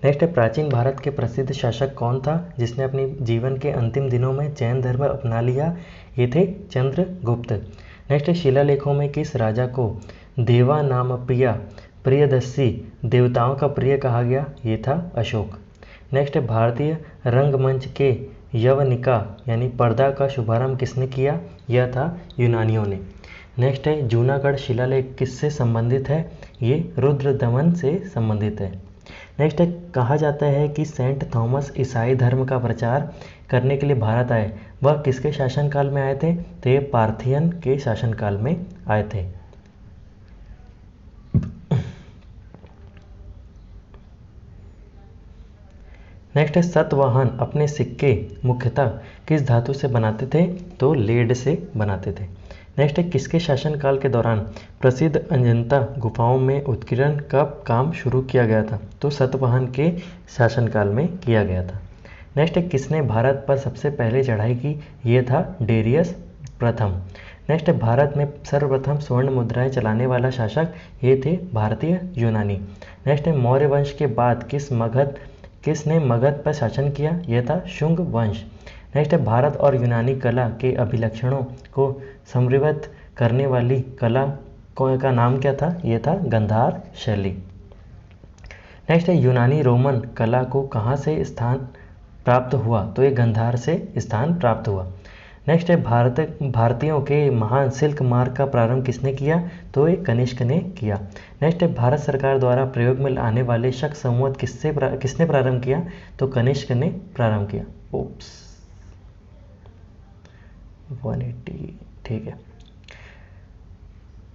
नेक्स्ट है, प्राचीन भारत के प्रसिद्ध शासक कौन था जिसने अपने जीवन के अंतिम दिनों में जैन धर्म अपना लिया? ये थे चंद्रगुप्त। नेक्स्ट है, शिलालेखों में किस राजा को देवा नाम प्रियदर्शी देवताओं का प्रिय कहा गया? ये था अशोक। नेक्स्ट है, भारतीय रंगमंच के यवनिका यानी पर्दा का शुभारंभ किसने किया? यह था यूनानियों ने। नेक्स्ट है, जूनागढ़ शिलालेख किससे संबंधित है? ये रुद्रदमन से संबंधित है। नेक्स्ट है, कहा जाता है कि सेंट थॉमस ईसाई धर्म का प्रचार करने के लिए भारत आए। वह किसके शासनकाल में आए थे? तो ये पार्थियन के शासनकाल में आए थे। नेक्स्ट है, सतवाहन अपने सिक्के मुख्यतः किस धातु से बनाते थे? तो लेड से बनाते थे। नेक्स्ट है, किसके शासनकाल के दौरान प्रसिद्ध अजंता गुफाओं में उत्कीर्णन का काम शुरू किया गया था? तो सतवाहन के शासनकाल में किया गया था। नेक्स्ट है, किसने भारत पर सबसे पहले चढ़ाई की? ये था डेरियस प्रथम। नेक्स्ट है, भारत में सर्वप्रथम स्वर्ण मुद्राएं चलाने वाला शासक? ये थे भारतीय यूनानी। नेक्स्ट है, मौर्य वंश के बाद किसने मगध पर शासन किया? यह था शुंग वंश। नेक्स्ट है, भारत और यूनानी कला के अभिलक्षणों को समन्वित करने वाली कला का नाम क्या था? यह था गंधार शैली। नेक्स्ट है, यूनानी रोमन कला को कहाँ से स्थान प्राप्त हुआ? तो ये गंधार से स्थान प्राप्त हुआ। नेक्स्ट है, भारतीयों के महान सिल्क मार्ग का प्रारंभ किसने किया? तो ये कनिष्क ने किया। नेक्स्ट है, भारत सरकार द्वारा प्रयोग में आने वाले शक संवत किसने प्रारंभ किया? तो कनिष्क ने प्रारंभ किया। ओप्स 180, ठीक है।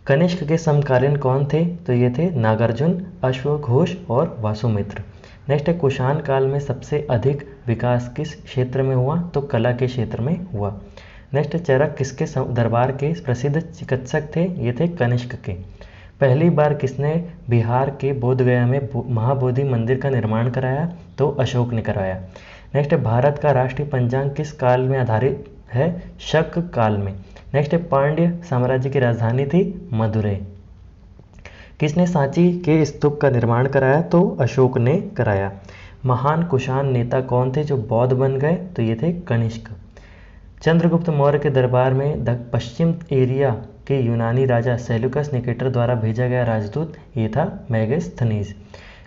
कनिष्क के समकालीन कौन थे? तो ये थे नागार्जुन, अश्वघोष और वासुमित्र। नेक्स्ट है, कुषाण काल में सबसे अधिक विकास किस क्षेत्र में हुआ? तो कला के क्षेत्र में हुआ। नेक्स्ट, चरक किसके दरबार के प्रसिद्ध चिकित्सक थे? ये थे कनिष्क के। पहली बार किसने बिहार के बोधगया में महाबोधि मंदिर का निर्माण कराया? तो अशोक ने कराया। नेक्स्ट, भारत का राष्ट्रीय पंचांग किस काल में आधारित है? शक काल में। नेक्स्ट, पांड्य साम्राज्य की राजधानी थी मदुरै। किसने सांची के स्तूप का निर्माण कराया? तो अशोक ने कराया। महान कुषाण नेता कौन थे जो बौद्ध बन गए? तो ये थे कनिष्क। चंद्रगुप्त मौर्य के दरबार में पश्चिम एरिया के यूनानी राजा सेल्यूकस निकेटर द्वारा भेजा गया राजदूत ये था मेगास्थनीज।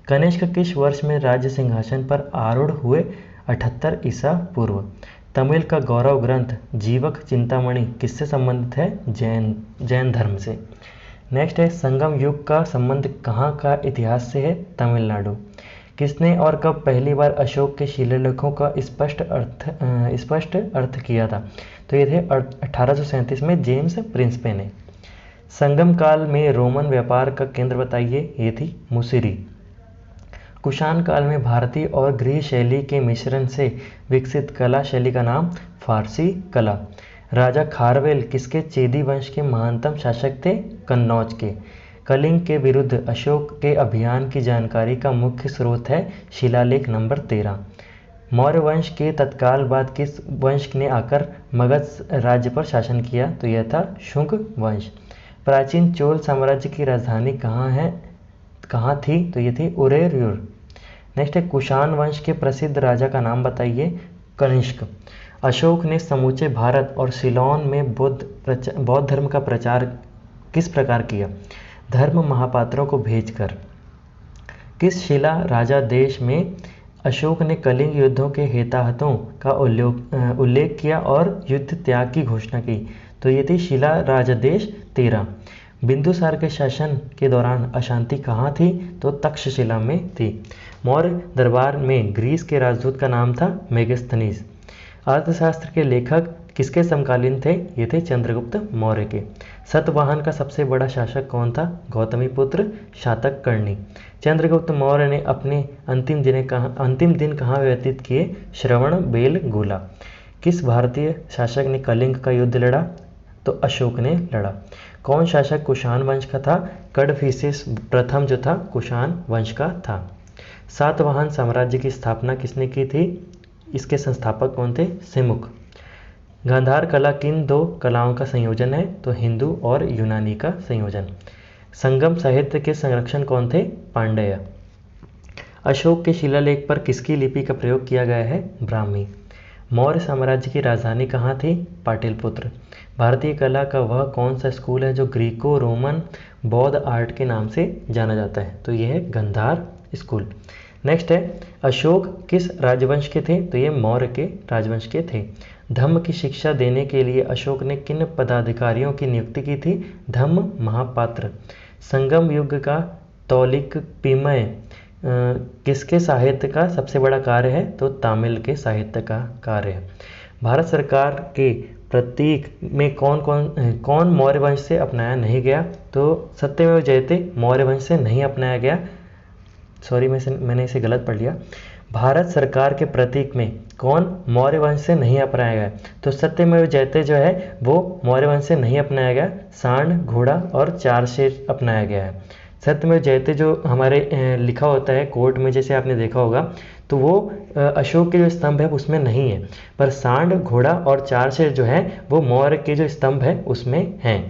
कनिष्क किस वर्ष में राज्य सिंहासन पर आरूढ़ हुए? 78 ईसा पूर्व। तमिल का गौरव ग्रंथ जीवक चिंतामणि किससे संबंधित है? जैन धर्म से। नेक्स्ट है, संगम युग का संबंध कहाँ का इतिहास से है? तमिलनाडु। किसने और कब पहली बार अशोक के शिलालेखों का स्पष्ट अर्थ किया था? तो ये थे 1837 में जेम्स प्रिंसपे ने। संगम काल में रोमन व्यापार का केंद्र बताइए। ये थी मुसिरी। कुषाण काल में भारतीय और गृह शैली के मिश्रण से विकसित कला शैली का नाम फारसी कला। राजा खारवेल किसके चेदी वंश के महानतम शासक थे? कन्नौज के। कलिंग के विरुद्ध अशोक के अभियान की जानकारी का मुख्य स्रोत है शिलालेख नंबर 13। मौर्य वंश के तत्काल बाद किस वंश ने आकर मगध राज्य पर शासन किया? तो यह था शुंग वंश। प्राचीन चोल साम्राज्य की राजधानी कहाँ थी? तो ये थी उरेयूर। नेक्स्ट है, कुषाण वंश के प्रसिद्ध राजा का नाम बताइए। कनिष्क। अशोक ने समूचे भारत और सिलोन में बौद्ध धर्म का प्रचार किस प्रकार किया? धर्म महापात्रों को भेजकर। किस शिला राजा देश में अशोक ने कलिंग युद्धों के हेताहतों का उल्लेख किया और युद्ध त्याग की घोषणा की? तो ये थी शिला राजादेश 13। बिंदुसार के शासन के दौरान अशांति कहाँ थी? तो तक्षशिला में थी। मौर्य दरबार में ग्रीस के राजदूत का नाम था मेगास्थनीज। अर्थशास्त्र के लेखक किसके समकालीन थे? ये थे चंद्रगुप्त मौर्य के। सतवाहन का सबसे बड़ा शासक कौन था? गौतमीपुत्र शातकर्णी। चंद्रगुप्त मौर्य ने अपने अंतिम दिन कहाँ व्यतीत किए? श्रवणबेलगोला। किस भारतीय शासक ने कलिंग का युद्ध लड़ा? तो अशोक ने लड़ा। कौन शासक कुषाण वंश का था? कड़फिसेस प्रथम जो था कुषाण वंश का था। सातवाहन साम्राज्य की स्थापना किसने की थी? इसके संस्थापक कौन थे? सिमुक। गांधार कला किन दो कलाओं का संयोजन है? तो हिंदू और यूनानी का संयोजन। संगम साहित्य के संरक्षण कौन थे? पांडेय। अशोक के शिलालेख पर किसकी लिपि का प्रयोग किया गया है? ब्राह्मी। मौर्य साम्राज्य की राजधानी कहाँ थी? पाटलिपुत्र। भारतीय कला का वह कौन सा स्कूल है जो ग्रीको रोमन बौद्ध आर्ट के नाम से जाना जाता है? तो यह है गंधार स्कूल। नेक्स्ट है, अशोक किस राजवंश के थे? तो ये मौर्य के राजवंश के थे। धम्म की शिक्षा देने के लिए अशोक ने किन पदाधिकारियों की नियुक्ति की थी? धम्म महापात्र। संगम युग का तौलिकपिमय किसके साहित्य का सबसे बड़ा कार्य है? तो तामिल के साहित्य का कार्य है। भारत सरकार के प्रतीक में कौन मौर्य वंश से अपनाया नहीं गया? तो सत्यमेव जयते मौर्य वंश से नहीं अपनाया गया। सॉरी, मैंने इसे गलत पढ़ लिया। भारत सरकार के प्रतीक में कौन मौर्य वंश से नहीं अपनाया गया? तो सत्यमेव जयते जो है वो मौर्य वंश से नहीं अपनाया गया, सांड, घोड़ा और चार शेर अपनाया गया है। सत्यमेव जयते जो हमारे लिखा होता है कोर्ट में, जैसे आपने देखा होगा, तो वो अशोक के जो स्तंभ है उसमें नहीं है, पर सांड, घोड़ा और चार शेर जो है वो मौर्य के जो स्तंभ है उसमें हैं।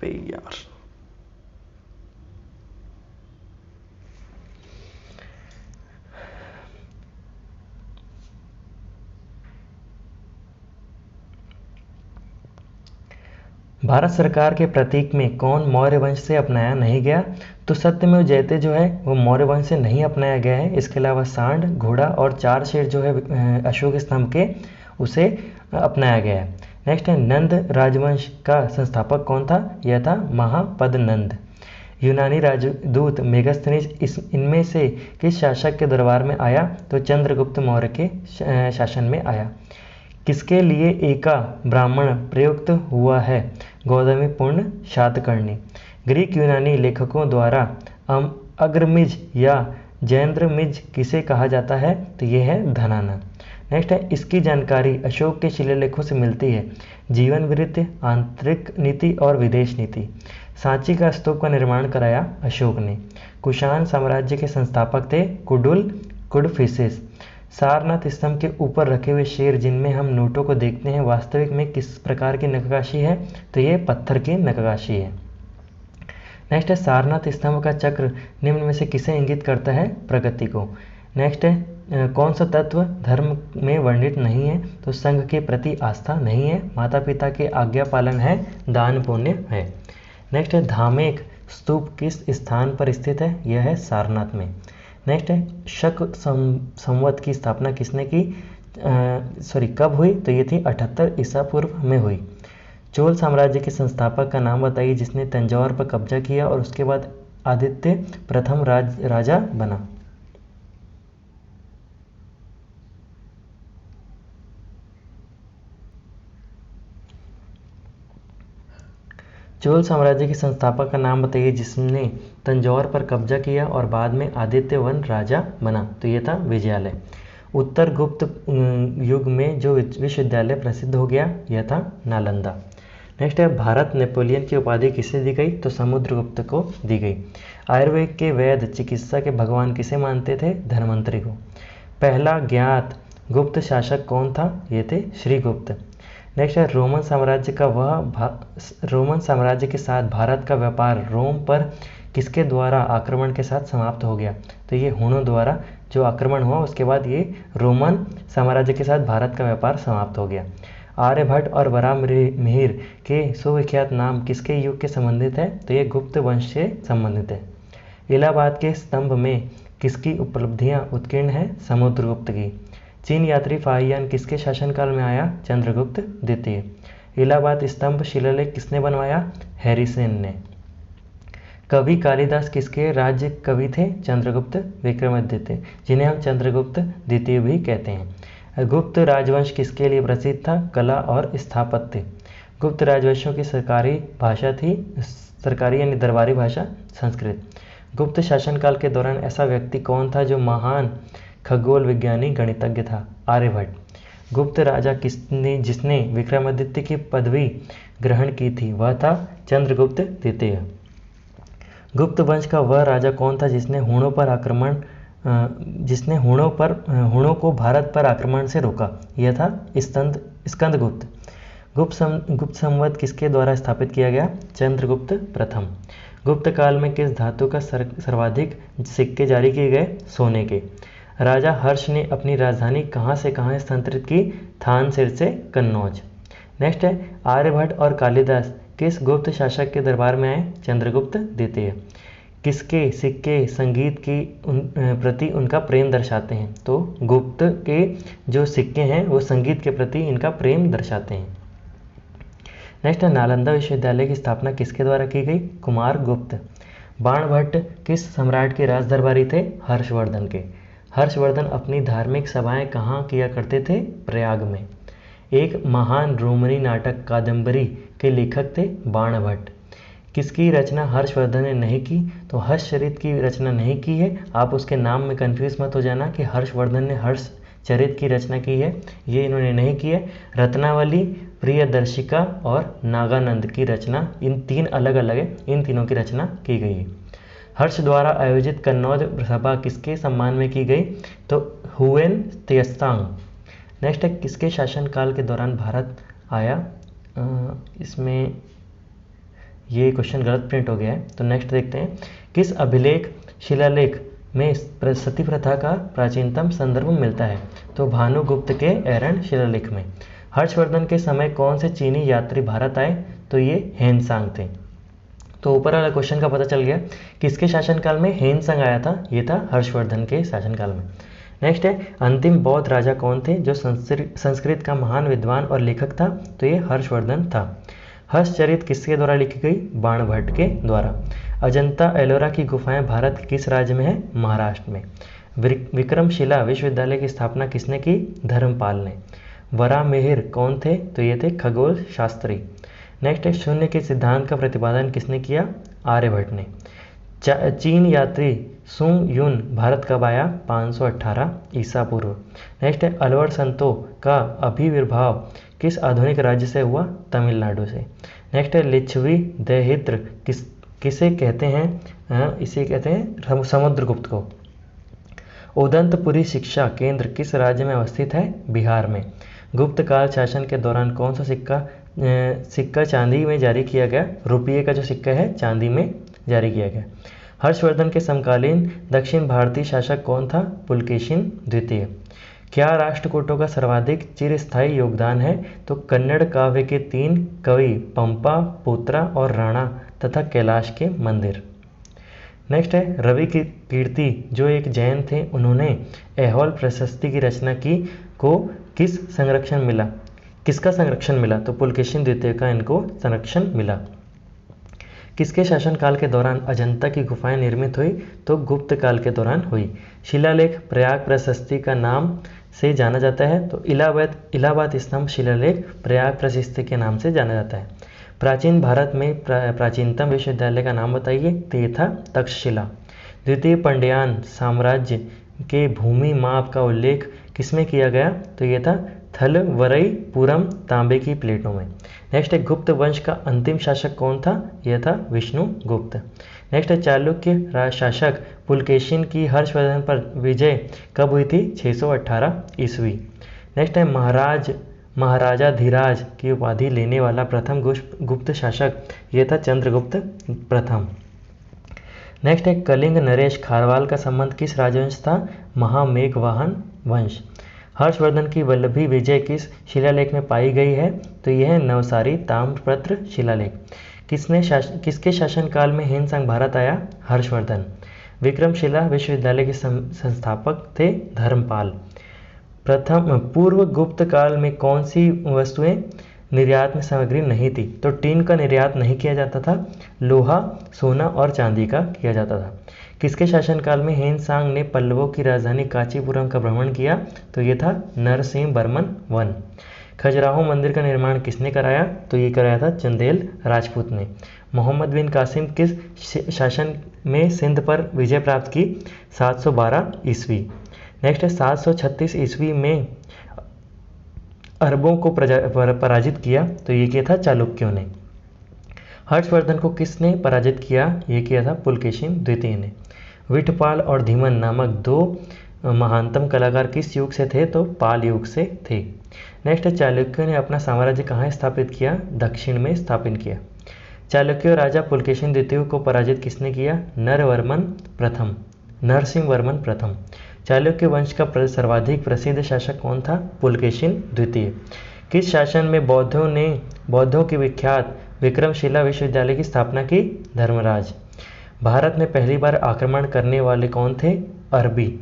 यार भारत सरकार के प्रतीक में कौन मौर्य वंश से अपनाया नहीं गया? तो सत्यमेव जयते जो है वो मौर्य वंश से नहीं अपनाया गया है। इसके अलावा सांड, घोड़ा और चार शेर जो है अशोक स्तंभ के, उसे अपनाया गया है। नेक्स्ट है, नंद राजवंश का संस्थापक कौन था? यह था महापद नंद। यूनानी राजदूत मेगास्थनीज इनमें से किस शासक के दरबार में आया? तो चंद्रगुप्त मौर्य के शासन में आया। किसके लिए एका ब्राह्मण प्रयुक्त हुआ है? गौतमीपुत्र शातकर्णी। ग्रीक यूनानी लेखकों द्वारा अग्रमिज या जैंद्रमिज किसे कहा जाता है? तो यह है धनाना। नेक्स्ट है, इसकी जानकारी अशोक के शिलालेखों से मिलती है। जीवन वृत्ति, आंतरिक नीति और विदेश नीति। सांची का स्तूप का निर्माण कराया अशोक ने। कुषाण साम्राज्य के संस्थापक थे कुडफिसेस। सारनाथ स्तंभ के ऊपर रखे हुए शेर जिनमें हम नोटों को देखते हैं, वास्तविक में किस प्रकार की नक्काशी है? तो ये पत्थर की नक्काशी है। नेक्स्ट है, सारनाथ स्तंभ का चक्र निम्न में से किसे इंगित करता है? प्रगति को। नेक्स्ट है, कौन सा तत्व धर्म में वर्णित नहीं है? तो संघ के प्रति आस्था नहीं है, माता पिता के आज्ञा पालन है, दान पुण्य है। नेक्स्ट है, धामेक स्तूप किस स्थान पर स्थित है? यह है सारनाथ में। नेक्स्ट है, शक संवत की स्थापना किसने की? कब हुई? तो ये थी 78 ईसा पूर्व में हुई। चोल साम्राज्य के संस्थापक का नाम बताइए जिसने तंजौर पर कब्जा किया और उसके बाद आदित्य प्रथम राजा बना। चोल साम्राज्य के संस्थापक का नाम बताइए जिसने तंजौर पर कब्जा किया और बाद में आदित्यवन राजा बना। तो ये था विजयालय। उत्तर गुप्त युग में जो विश्वविद्यालय प्रसिद्ध हो गया यह था नालंदा। नेक्स्ट है, भारत नेपोलियन की उपाधि किसे दी गई? तो समुद्रगुप्त को दी गई। आयुर्वेद के वैद्य चिकित्सा के भगवान किसे मानते थे? धन्वंतरि को। पहला ज्ञात गुप्त शासक कौन था? ये थे श्रीगुप्त। नेक्स्ट है, रोमन साम्राज्य के साथ भारत का व्यापार रोम पर किसके द्वारा आक्रमण के साथ समाप्त हो गया? तो ये हुनों द्वारा जो आक्रमण हुआ उसके बाद ये रोमन साम्राज्य के साथ भारत का व्यापार समाप्त हो गया। आर्यभट्ट और वराहमिहिर के सुविख्यात नाम किसके युग के संबंधित है? तो ये गुप्त वंश से संबंधित है। इलाहाबाद के स्तंभ में किसकी उपलब्धियां उत्कीर्ण है? समुद्रगुप्त की। चीन यात्री फाहियान किसके शासनकाल में आया? चंद्रगुप्त द्वितीय। इलाहाबाद स्तंभ शिलालेख किसने बनवाया? हैरिसेन ने। कवि कालिदास किसके राज्य कवि थे? चंद्रगुप्त विक्रमादित्य, जिन्हें हम चंद्रगुप्त द्वितीय भी कहते हैं। गुप्त राजवंश किसके लिए प्रसिद्ध था? कला और स्थापत्य। गुप्त राजवंशों की सरकारी भाषा थी, सरकारी यानी दरबारी भाषा, संस्कृत। गुप्त शासनकाल के दौरान ऐसा व्यक्ति कौन था जो महान खगोल विज्ञानी गणितज्ञ था? आर्यभट्ट। गुप्त राजा जिसने विक्रमादित्य की पदवी ग्रहण की थी वह था चंद्रगुप्त द्वितीय। गुप्त वंश का वह राजा कौन था जिसने हुणों को भारत पर आक्रमण से रोका? यह था स्कंदगुप्त। गुप्त संवत किसके द्वारा स्थापित किया गया? चंद्रगुप्त प्रथम। गुप्त काल में किस धातु का सर्वाधिक सिक्के जारी किए गए? सोने के। राजा हर्ष ने अपनी राजधानी कहाँ से कहाँ स्थानांतरित की? थानसेन से कन्नौज। नेक्स्ट है, आर्यभट्ट और कालिदास किस गुप्त शासक के दरबार में आए? चंद्रगुप्त द्वितीय। किसके सिक्के संगीत की प्रति उनका प्रेम दर्शाते हैं? तो गुप्त के जो सिक्के हैं वो संगीत के प्रति इनका प्रेम दर्शाते हैं। नेक्स्ट है, नालंदा विश्वविद्यालय की स्थापना किसके द्वारा की गई? कुमार गुप्त। बाणभट्ट किस सम्राट के राज दरबारी थे? हर्षवर्धन के। हर्षवर्धन अपनी धार्मिक सभाएं कहाँ किया करते थे? प्रयाग में। एक महान रोमनी नाटक कादम्बरी के लेखक थे बाणभट्ट। किसकी रचना हर्षवर्धन ने नहीं की? तो हर्षचरित की रचना नहीं की है। आप उसके नाम में कंफ्यूज मत हो जाना कि हर्षवर्धन ने हर्षचरित की रचना की है, ये इन्होंने नहीं की है। रत्नावली, प्रियदर्शिका और नागानंद की रचना, इन तीन अलग अलग है, इन तीनों की रचना की गई है। हर्ष द्वारा आयोजित कन्नौज सभा किसके सम्मान में की गई? तो हुएन त्सांग। नेक्स्ट है, किसके शासनकाल के दौरान भारत आया? इसमें ये क्वेश्चन गलत प्रिंट हो गया है, तो नेक्स्ट देखते हैं। किस अभिलेख शिलालेख में सती प्रथा का प्राचीनतम संदर्भ मिलता है? तो भानुगुप्त के एरन शिलालेख में। हर्षवर्धन के समय कौन से चीनी यात्री भारत आए? तो ये हेनसांग थे। तो ऊपर वाला क्वेश्चन का पता चल गया किसके शासनकाल में हेनसांग आया था? ये था हर्षवर्धन के शासनकाल में। नेक्स्ट है, अंतिम बौद्ध राजा कौन थे जो संस्कृत का महान विद्वान और लेखक था? तो ये हर्षवर्धन था। हर्षचरित किसके द्वारा लिखी गई? बाणभट्ट के द्वारा। अजंता एलोरा की गुफाएं भारत के किस राज्य में है? महाराष्ट्र में। विक्रमशिला विश्वविद्यालय की स्थापना किसने की? धर्मपाल ने। वराहमिहिर कौन थे? तो ये थे खगोल शास्त्री। नेक्स्ट है, शून्य के सिद्धांत का प्रतिपादन किसने किया? आर्यभट्ट ने। चीन यात्री सुंग युन भारत कब आया? 518 ईसा पूर्व। नेक्स्ट है, अलवर संतों का आविर्भाव किस आधुनिक राज्य से हुआ? तमिलनाडु से। नेक्स्ट है, लिच्छवी दहित्र किसे कहते हैं? इसे कहते हैं समुद्रगुप्त को। उदंतपुरी शिक्षा केंद्र किस राज्य में अवस्थित है? बिहार में। गुप्त काल शासन के दौरान कौन सा सिक्का चांदी में जारी किया गया? रुपये का जो सिक्का है चांदी में जारी किया गया। हर्षवर्धन के समकालीन दक्षिण भारतीय शासक कौन था? पुलकेशिन द्वितीय। क्या राष्ट्रकूटों का सर्वाधिक चिरस्थायी योगदान है? तो कन्नड़ काव्य के 3 कवि पंपा, पोत्रा और राणा तथा कैलाश के मंदिर। नेक्स्ट है, रवि की कीर्ति जो एक जैन थे, उन्होंने ऐहोल प्रशस्ति की रचना की को किसका संरक्षण मिला? तो पुलकेशिन द्वितीय का इनको संरक्षण मिला। किसके शासनकाल के दौरान अजंता की गुफाएं निर्मित हुई? तो गुप्त काल के दौरान हुई। शिलालेख प्रयाग प्रशस्ति का नाम से जाना जाता है, तो इलाहाबाद स्तंभ शिलालेख प्रयाग प्रशस्ति के नाम से जाना जाता है। प्राचीन भारत में प्राचीनतम विश्वविद्यालय का नाम बताइए? तो ये था तक्षशिला। द्वितीय पांड्यान साम्राज्य के भूमि माप का उल्लेख किसमें किया गया? तो ये था थलवरईपुरम तांबे की प्लेटों में। नेक्स्ट है, गुप्त वंश का अंतिम शासक कौन था? यह था विष्णुगुप्त। नेक्स्ट है, चालुक्य शासक पुलकेशिन की हर्षवर्धन पर विजय कब हुई थी? 618 ईस्वी। नेक्स्ट है, महाराजाधिराज की उपाधि लेने वाला प्रथम गुप्त शासक यह था चंद्रगुप्त प्रथम। नेक्स्ट है, कलिंग नरेश खारवाल का संबंध किस राजवंश था? महामेघवाहन वंश। हर्षवर्धन की वल्लभी विजय किस शिलालेख में पाई गई है? तो यह है नवसारी ताम्रपत्र शिलालेख। किसके शासनकाल में हेनसांग भारत आया? हर्षवर्धन। विक्रमशिला विश्वविद्यालय के संस्थापक थे धर्मपाल। पूर्व गुप्त काल में कौन सी वस्तुएं निर्यात में सामग्री नहीं थी? तो टीन का निर्यात नहीं किया जाता था, लोहा, सोना और चांदी का किया जाता था। किसके शासनकाल में हेनसांग ने पल्लवों की राजधानी कांचीपुरम का भ्रमण किया? तो ये था नरसिंहवर्मन वन। खजुराहो मंदिर का निर्माण किसने कराया? तो ये कराया था चंदेल राजपूत ने। मोहम्मद बिन कासिम किस शासन में सिंध पर विजय प्राप्त की? 712 ईस्वी। नेक्स्ट है, 736 ईस्वी में अरबों को पराजित किया? तो ये किया था चालुक्यों ने। हर्षवर्धन को किसने पराजित किया? ये किया था पुलकेशिन द्वितीय ने। विठपाल और धीमन नामक 2 महानतम कलाकार किस युग से थे? तो पाल युग से थे। नेक्स्ट है चालुक्यों ने अपना साम्राज्य कहाँ स्थापित किया? दक्षिण में स्थापित किया। चालुक्य राजा पुलकेशिन द्वितीय को पराजित किसने किया? नरसिंह वर्मन प्रथम। चालुक्य वंश का सर्वाधिक प्रसिद्ध शासक कौन था? पुलकेशिन द्वितीय। किस शासन में बौद्धों की विख्यात विक्रमशिला विश्वविद्यालय की स्थापना की? धर्मराज। भारत में पहली बार आक्रमण करने वाले कौन थे? अरबी।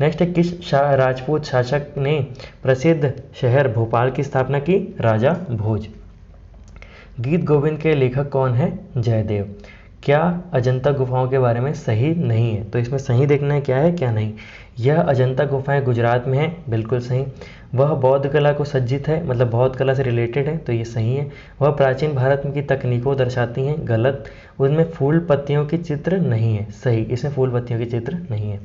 नेक्स्ट है किस राजपूत शासक ने प्रसिद्ध शहर भोपाल की स्थापना की? राजा भोज। गीत गोविंद के लेखक कौन है? जयदेव। क्या अजंता गुफाओं के बारे में सही नहीं है? तो इसमें सही देखना है क्या है क्या नहीं। यह अजंता गुफाएं गुजरात में है, बिल्कुल सही। वह बौद्ध कला को सज्जित है, मतलब बौद्ध कला से रिलेटेड है, तो ये सही है। वह प्राचीन भारत की तकनीकों दर्शाती हैं, गलत। उनमें फूल पत्तियों की चित्र नहीं है, सही। इसमें फूल पत्तियों की चित्र नहीं है।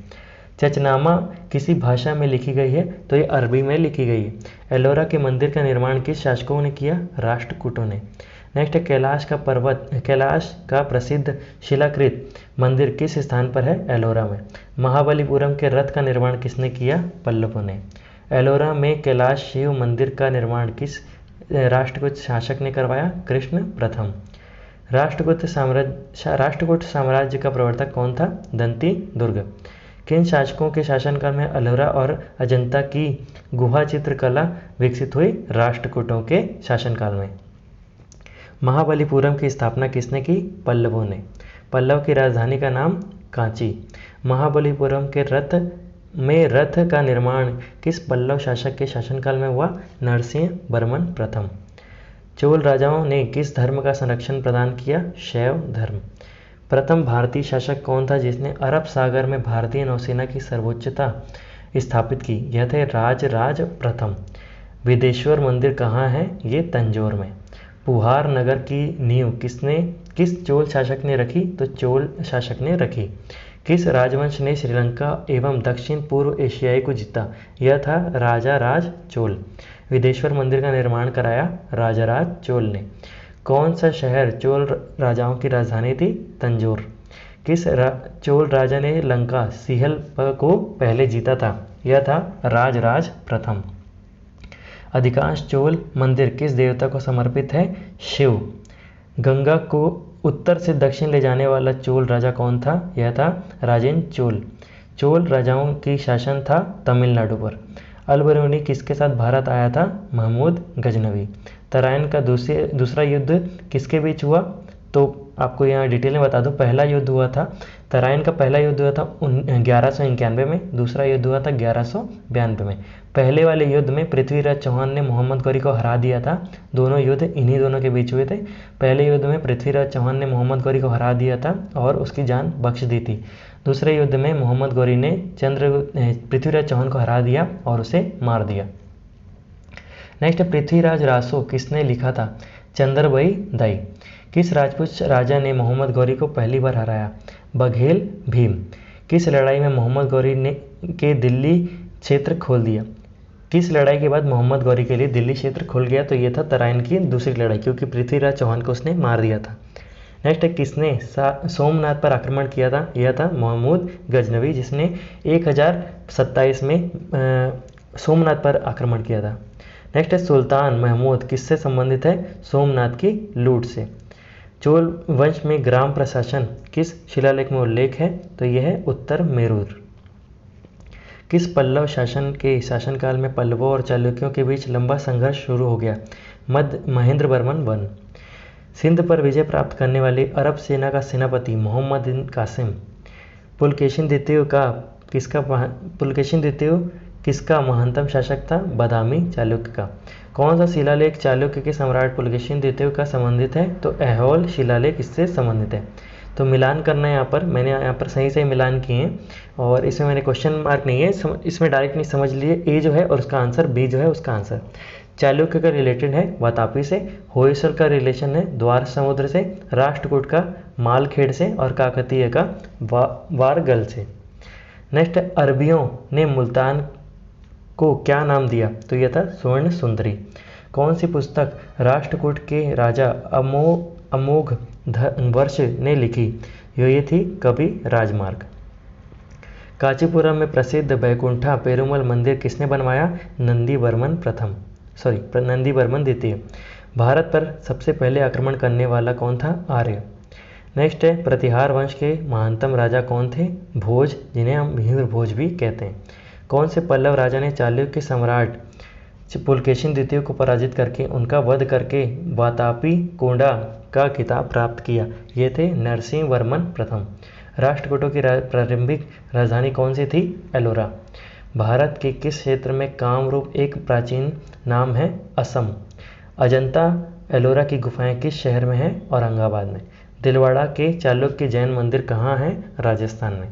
चचनामा किसी भाषा में लिखी गई है? तो ये अरबी में लिखी गई है। एलोरा के मंदिर का निर्माण किस शासकों ने किया? राष्ट्रकूटों ने। नेक्स्ट है कैलाश का प्रसिद्ध शिलाकृत मंदिर किस स्थान पर है? एलोरा में। महाबलीपुरम के रथ का निर्माण किसने किया? पल्लवों ने। एलोरा में कैलाश शिव मंदिर का निर्माण किस राष्ट्रकूट शासक ने करवाया? कृष्ण प्रथम। राष्ट्रकूट साम्राज्य का प्रवर्तक कौन था? दंती दुर्ग। किन शासकों के शासनकाल में एलोरा और अजंता की गुहा चित्रकला विकसित हुई? राष्ट्रकूटों के शासनकाल में। महाबलीपुरम की स्थापना किसने की? पल्लवों ने। पल्लव की राजधानी का नाम कांची। महाबलीपुरम के रथ का निर्माण किस पल्लव शासक के शासनकाल में हुआ? नरसिंह वर्मन प्रथम। चोल राजाओं ने किस धर्म का संरक्षण प्रदान किया? शैव धर्म। प्रथम भारतीय शासक कौन था जिसने अरब सागर में भारतीय नौसेना की सर्वोच्चता स्थापित की? यह थे राज प्रथम। विदेश्वर मंदिर कहाँ है? ये तंजौर में। पुहार नगर की नींव किस चोल शासक ने रखी? तो चोल शासक ने रखी। किस राजवंश ने श्रीलंका एवं दक्षिण पूर्व एशियाई को जीता? यह था राजा राज चोल। विदेश्वर मंदिर का निर्माण कराया? राजा राज चोल ने। कौन सा शहर चोल राजाओं की राजधानी थी? तंजौर। किस चोल राजा ने लंका सिहल को पहले जीता था? यह था राज प्रथम। अधिकांश चोल मंदिर किस देवता को समर्पित है? शिव। गंगा को उत्तर से दक्षिण ले जाने वाला चोल राजा कौन था? यह था राजेंद्र चोल। चोल राजाओं की शासन था तमिलनाडु पर। अलबरूनी किसके साथ भारत आया था? महमूद गजनवी। तराइन का दूसरा युद्ध किसके बीच हुआ? तो आपको यहाँ डिटेल में बता दूं, पहला युद्ध हुआ था तराइन का पहला युद्ध हुआ था 1191 में, दूसरा युद्ध हुआ था 1192 में। पहले वाले युद्ध में पृथ्वीराज चौहान ने मोहम्मद गौरी को हरा दिया था। दोनों युद्ध इन्हीं दोनों के बीच हुए थे। पहले युद्ध में पृथ्वीराज चौहान ने मोहम्मद गौरी को हरा दिया था और उसकी जान बख्श दी थी। दूसरे युद्ध में मोहम्मद गौरी ने पृथ्वीराज चौहान को हरा दिया और उसे मार दिया। नेक्स्ट, पृथ्वीराज रासो किसने लिखा था? चंद्रबई दाई। किस राजपूत राजा ने मोहम्मद गौरी को पहली बार हराया? बघेल भीम। किस लड़ाई में मोहम्मद गौरी के दिल्ली क्षेत्र खोल दिया? किस लड़ाई के बाद मोहम्मद गौरी के लिए दिल्ली क्षेत्र खुल गया? तो ये था तराइन की दूसरी लड़ाई, क्योंकि पृथ्वीराज चौहान को उसने मार दिया था। नेक्स्ट, किसने सोमनाथ पर आक्रमण किया था? यह था महमूद गजनवी, जिसने 1027 में सोमनाथ पर आक्रमण किया था। नेक्स्ट है सुल्तान महमूद किससे संबंधित है? सोमनाथ की लूट से। चोल वंश में ग्राम प्रशासन किस शिलालेख में उल्लेख है? तो यह है उत्तर मेरूर। किस पल्लव शासन के शासनकाल में पल्लवों और चालुक्यों के बीच लंबा संघर्ष शुरू हो गया? महेंद्र वर्मन वन। सिंध पर विजय प्राप्त करने वाली अरब सेना का सेनापति मोहम्मद बिन कासिम। पुलकेशिन द्वितीय किसका महानतम शासक था? बदामी चालुक्य का। कौन सा शिलालेख चालुक्य के सम्राट पुलकेशिन द्वितीय का संबंधित है? तो ऐहोल शिलालेख इससे संबंधित है। तो मिलान करना है यहाँ पर, मैंने यहाँ पर सही मिलान किए हैं और इसमें मैंने क्वेश्चन मार्क नहीं है, इसमें डायरेक्ट नहीं समझ लिए। ए जो है और उसका आंसर, बी जो है उसका आंसर। चालुक्य का रिलेटेड है वातापी से, होयसल का रिलेशन है द्वार समुद्र से, राष्ट्रकूट का मालखेड़ से और काकतीय का वारगल से। नेक्स्ट, अरबियों ने मुल्तान को क्या नाम दिया? तो यह था स्वर्ण सुंदरी। कौन सी पुस्तक राष्ट्रकूट के राजा अमोघ वर्ष ने लिखी? ये थी कवि राजमार्ग। कांचीपुरम में प्रसिद्ध बैकुंठा पेरुमल मंदिर किसने बनवाया? नंदी वर्मन प्रथम। नंदी वर्मन द्वितीय। भारत पर सबसे पहले आक्रमण करने वाला कौन था? आर्य। नेक्स्ट है प्रतिहार वंश के महानतम राजा कौन थे? भोज, जिन्हें हम भीम भोज भी कहते हैं। कौन से पल्लव राजा ने चालुक्य के सम्राट पुलकेशिन द्वितीय को पराजित करके उनका वध करके वातापी कोंडा का खिताब प्राप्त किया? ये थे नरसिंह वर्मन प्रथम। राष्ट्रकूटों की प्रारंभिक राजधानी कौन सी थी? एलोरा। भारत के किस क्षेत्र में कामरूप एक प्राचीन नाम है? असम। अजंता एलोरा की गुफाएं किस शहर में हैं? औरंगाबाद में। दिलवाड़ा के चालुक्य जैन मंदिर कहाँ है? राजस्थान में।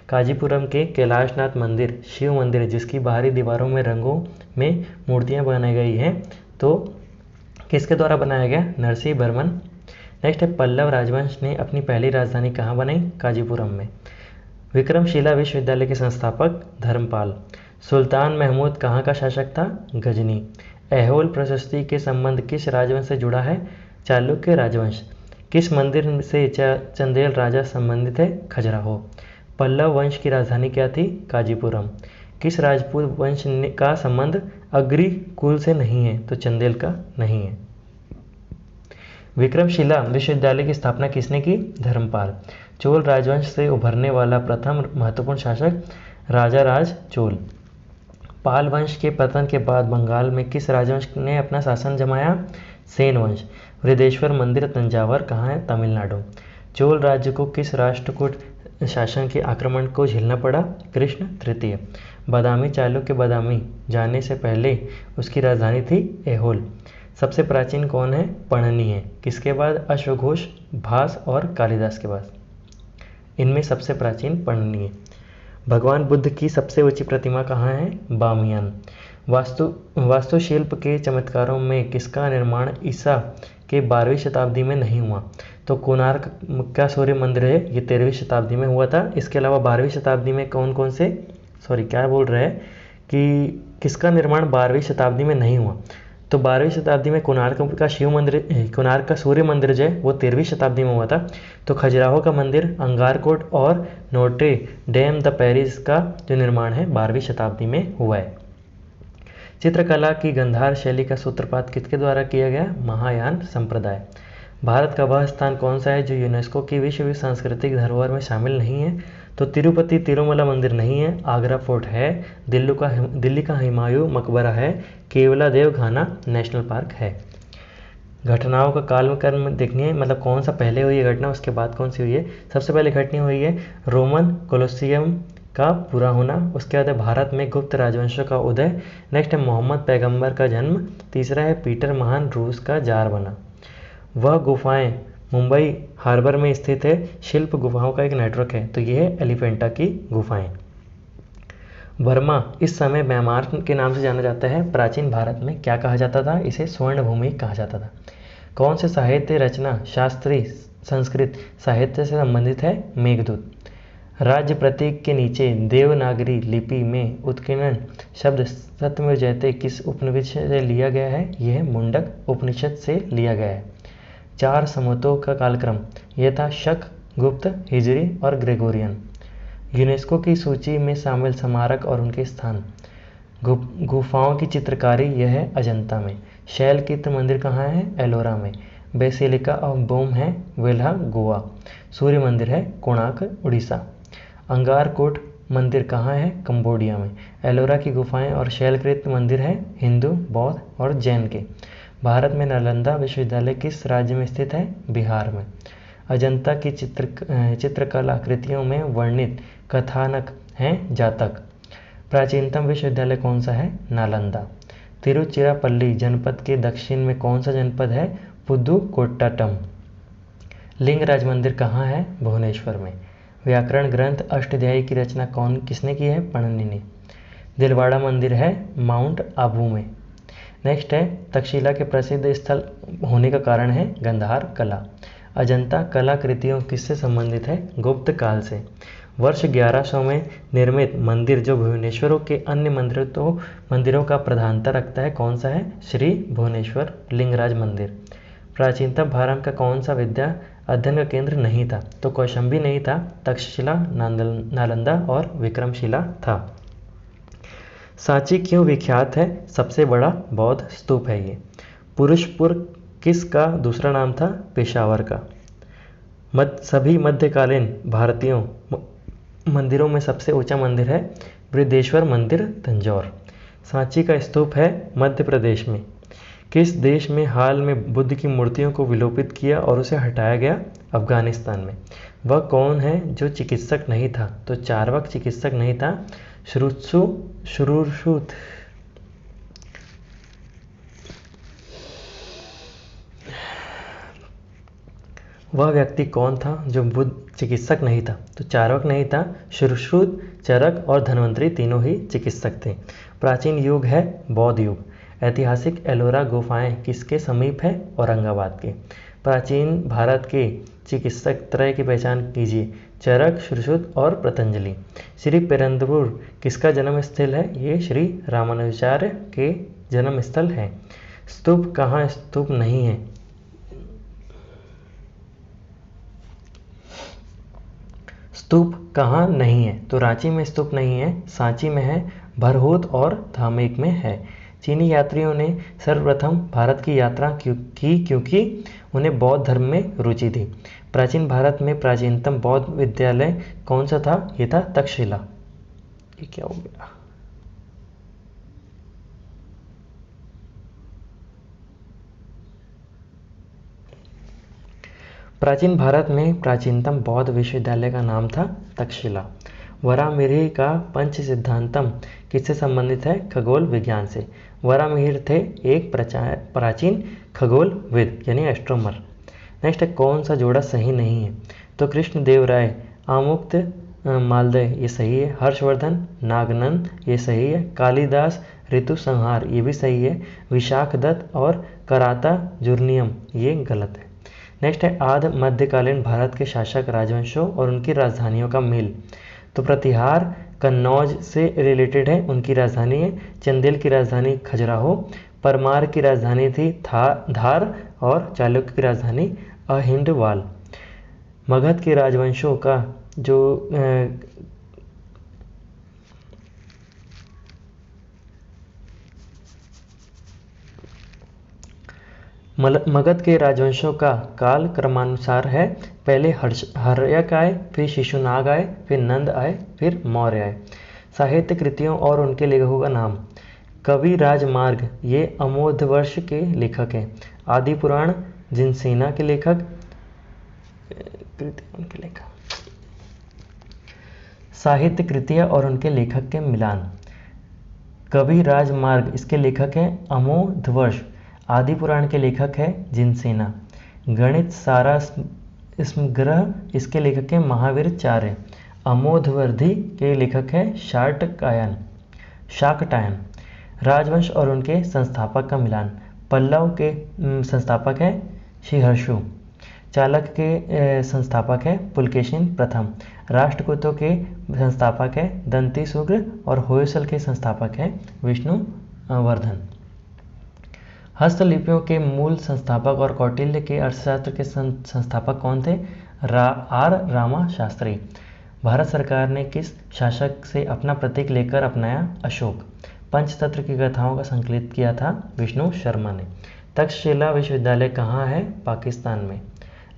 काजीपुरम के कैलाशनाथ मंदिर शिव मंदिर है जिसकी बाहरी दीवारों में रंगों में मूर्तियां बनाई गई हैं, तो किसके द्वारा बनाया गया? नरसिंह वर्मन। नेक्स्ट है पल्लव राजवंश ने अपनी पहली राजधानी कहाँ बनाई? काजीपुरम में। विक्रमशिला विश्वविद्यालय के संस्थापक धर्मपाल। सुल्तान महमूद कहाँ का शासक था? गजनी। ऐहोल प्रशस्ति के संबंध किस राजवंश से जुड़ा है? चालुक्य राजवंश। किस मंदिर से चंदेल राजा संबंधित है? खजुराहो। पल्लव वंश की राजधानी क्या थी? काजीपुरम। किस राजपूत वंश का संबंध अग्री कुल से नहीं है? तो चंदेल का नहीं है। विक्रमशिला विश्वविद्यालय की स्थापना किसने की? धर्मपाल। चोल राजवंश से उभरने वाला प्रथम महत्वपूर्ण शासक राजा राज चोल। पाल वंश के पतन के बाद बंगाल में किस राजवंश ने अपना शासन जमाया? सेन वंश। वृदेश्वर मंदिर तंजावर कहाँ है? तमिलनाडु। चोल राज्य को किस राष्ट्रकूट शासन के आक्रमण को झेलना पड़ा? कृष्ण तृतीय। बादामी चालुक्य बादामी जाने से पहले उसकी राजधानी थी ऐहोल। सबसे प्राचीन कौन है? पणनी है। किसके बाद? अश्वघोष, भास और कालिदास के बाद। इनमें सबसे प्राचीन पणनी है। भगवान बुद्ध की सबसे ऊंची प्रतिमा कहाँ है? बामियान। वास्तुशिल्प के चमत्कारों में किसका निर्माण ईसा के 12वीं शताब्दी में नहीं हुआ? तो कोणार्क का सूर्य मंदिर है, ये 13वीं शताब्दी में हुआ था। इसके अलावा 12वीं शताब्दी में कौन कौन से क्या बोल रहे हैं कि किसका निर्माण 12वीं शताब्दी में नहीं हुआ? तो 12वीं शताब्दी में कोणार्क का शिव मंदिर, कोणार्क का सूर्य मंदिर जो है वो 13वीं शताब्दी में हुआ था। तो खजुराहो का मंदिर, अंगारकोट और नोटे डेम द पेरिस का जो निर्माण है 12वीं शताब्दी में हुआ है। चित्रकला की गंधार शैली का सूत्रपात किसके द्वारा किया गया? महायान संप्रदाय। भारत का वह स्थान कौन सा है जो यूनेस्को की विश्व सांस्कृतिक धरोहर में शामिल नहीं है? तो तिरुपति तिरुमला मंदिर नहीं है, आगरा फोर्ट है, दिल्ली का हुमायूं मकबरा है, केवला देव घाना नेशनल पार्क है। घटनाओं का कालक्रम देखनी है, मतलब कौन सा पहले हुई है घटना, उसके बाद कौन सी हुई है। सबसे पहले घटना हुई है रोमन कोलोसियम का पूरा होना। उसके बाद है भारत में गुप्त राजवंशों का उदय। नेक्स्ट है मोहम्मद पैगंबर का जन्म। तीसरा है पीटर महान रूस का जार बना। वह गुफाएं मुंबई हार्बर में स्थित है। शिल्प गुफाओं का एक नेटवर्क है, तो यह है एलिफेंटा की गुफाएं। बर्मा इस समय म्यांमार के नाम से जाना जाता है। प्राचीन भारत में क्या कहा जाता था? इसे स्वर्ण भूमि कहा जाता था। कौन से साहित्य रचना शास्त्रीय संस्कृत साहित्य से संबंधित है? मेघदूत। राज्य प्रतीक के नीचे देवनागरी लिपि में उत्कीर्ण शब्द सत्यमेव जयते किस उपनिषद से लिया गया है? यह मुंडक उपनिषद से लिया गया है। 4 समूहों का कालक्रम यह था शक, गुप्त, हिजरी और ग्रेगोरियन। यूनेस्को की सूची में शामिल स्मारक और उनके स्थान। गुफाओं की चित्रकारी यह है अजंता में। शैलकीर्त मंदिर कहाँ है? एलोरा में। बेसिलिका ऑफ बोम है वेल्हा गोवा। सूर्य मंदिर है कोणार्क उड़ीसा। अंगारकोट मंदिर कहाँ है? कंबोडिया में। एलोरा की गुफाएं और शैलकृत मंदिर है हिंदू, बौद्ध और जैन के। भारत में नालंदा विश्वविद्यालय किस राज्य में स्थित है? बिहार में। अजंता की चित्रकला कृतियों में वर्णित कथानक हैं जातक। प्राचीनतम विश्वविद्यालय कौन सा है? नालंदा। तिरुचिरापल्ली जनपद के दक्षिण में कौन सा जनपद है? पुदुकोट्टायम। लिंगराज मंदिर कहाँ है? भुवनेश्वर में। व्याकरण ग्रंथ अष्टाध्यायी की रचना किसने की है? पणनी ने। दिलवाड़ा मंदिर है माउंट आबू में। नेक्स्ट है तक्षशिला के प्रसिद्ध स्थल होने का कारण है गंधार कला। अजंता कलाकृतियों किससे संबंधित है? गुप्त काल से। वर्ष 1100 में निर्मित मंदिर जो भुवनेश्वरों के अन्य मंदिरों का प्रधानता रखता है कौन सा है? श्री भुवनेश्वर लिंगराज मंदिर। प्राचीनतम भारत का कौन सा विद्या अध्ययन का केंद्र नहीं था? तो कौशाम्बी नहीं था, तक्षशिला, नालंदा और विक्रमशिला था। सांची क्यों विख्यात है? सबसे बड़ा बौद्ध स्तूप है ये। पुरुषपुर किसका दूसरा नाम था? पेशावर का। सभी मध्यकालीन भारतीयों मंदिरों में सबसे ऊंचा मंदिर है बृहदेश्वर मंदिर, तंजौर। सांची का स्तूप है मध्य प्रदेश में। किस देश में हाल में बुद्ध की मूर्तियों को विलोपित किया और उसे हटाया गया? अफगानिस्तान में। वह कौन है जो चिकित्सक नहीं था? तो चार्वाक चिकित्सक नहीं था, शुरूशुत। वह व्यक्ति कौन था जो बुद्ध चिकित्सक नहीं था? तो चार्वाक नहीं था, शुश्रुत, चरक और धन्वंतरी तीनों ही चिकित्सक थे। प्राचीन युग है बौद्ध युग। ऐतिहासिक एलोरा गुफाएं किसके समीप है? औरंगाबाद के। प्राचीन भारत के चिकित्सक त्रय की पहचान कीजिए। चरक, शुश्रुत और पतंजलि। श्री पेरुंबदूर किसका जन्म स्थल है? ये श्री रामानुजाचार्य के जन्म स्थल है। स्तूप कहाँ स्तूप नहीं है? स्तूप कहाँ नहीं है? तो रांची में स्तूप नहीं है, सांची में है, भरहोत और धामेक में है। चीनी यात्रियों ने सर्वप्रथम भारत की यात्रा की क्योंकि उन्हें बौद्ध धर्म में रुचि थी। प्राचीन भारत में प्राचीनतम बौद्ध विद्यालय कौन सा था? ये था तक्षशिला। ये क्या हो गया? प्राचीन भारत में प्राचीनतम बौद्ध विश्वविद्यालय का नाम था तक्षशिला। वराहमिहिर का पंच सिद्धांतम किससे संबंधित है? खगोल विज्ञान से। वराहमिहिर थे एक प्राचीन खगोलविद यानी एस्ट्रोनॉमर। नेक्स्ट है, कौन सा जोड़ा सही नहीं है? तो कृष्णदेव राय, आमुक्त मालदय, ये सही है। हर्षवर्धन, नागनंद, ये सही है। कालिदास, ऋतु संहार, ये भी सही है। विशाख दत्त और कराता जुर्नियम, ये गलत है। नेक्स्ट है, आदि मध्यकालीन भारत के शासक राजवंशों और उनकी राजधानियों का मेल। तो प्रतिहार कन्नौज से रिलेटेड है, उनकी राजधानी है। चंदेल की राजधानी खजुराहो। परमार की राजधानी थी धार और चालुक्य की राजधानी अहिंडवाल। मगध के राजवंशों का जो मगध के राजवंशों का काल क्रमानुसार है। पहले हर्यक आए, फिर शिशुनाग आए, फिर नंद आए, फिर मौर्य आए। साहित्य कृतियों और उनके लेखकों का नाम। कवि राजमार्ग, ये अमोधवर्ष के लेखक हैं। आदि पुराण जिनसेना के लेखक। साहित्य कृतियाँ और उनके लेखक के मिलान। कवि राजमार्ग, इसके लेखक हैं अमोधवर्ष। आदि पुराण के लेखक है जिनसेना। गणित सारा स्मग्रह, इसके लेखक है महावीराचार्य। अमोधवर्धी के लेखक है शाकटायन। राजवंश और उनके संस्थापक का मिलान। पल्लव के संस्थापक है श्रीहर्षु। चालक के संस्थापक है पुलकेशिन प्रथम। राष्ट्रकूटों के संस्थापक है दंतीसुग्र और होयसल के संस्थापक है विष्णुवर्धन। हस्तलिपियों के मूल संस्थापक और कौटिल्य के अर्थशास्त्र के संस्थापक कौन थे? आर रामा शास्त्री। भारत सरकार ने किस शासक से अपना प्रतीक लेकर अपनाया? अशोक। पंचतंत्र की कथाओं का संकलित किया था विष्णु शर्मा ने। तक्षशिला विश्वविद्यालय कहाँ है? पाकिस्तान में।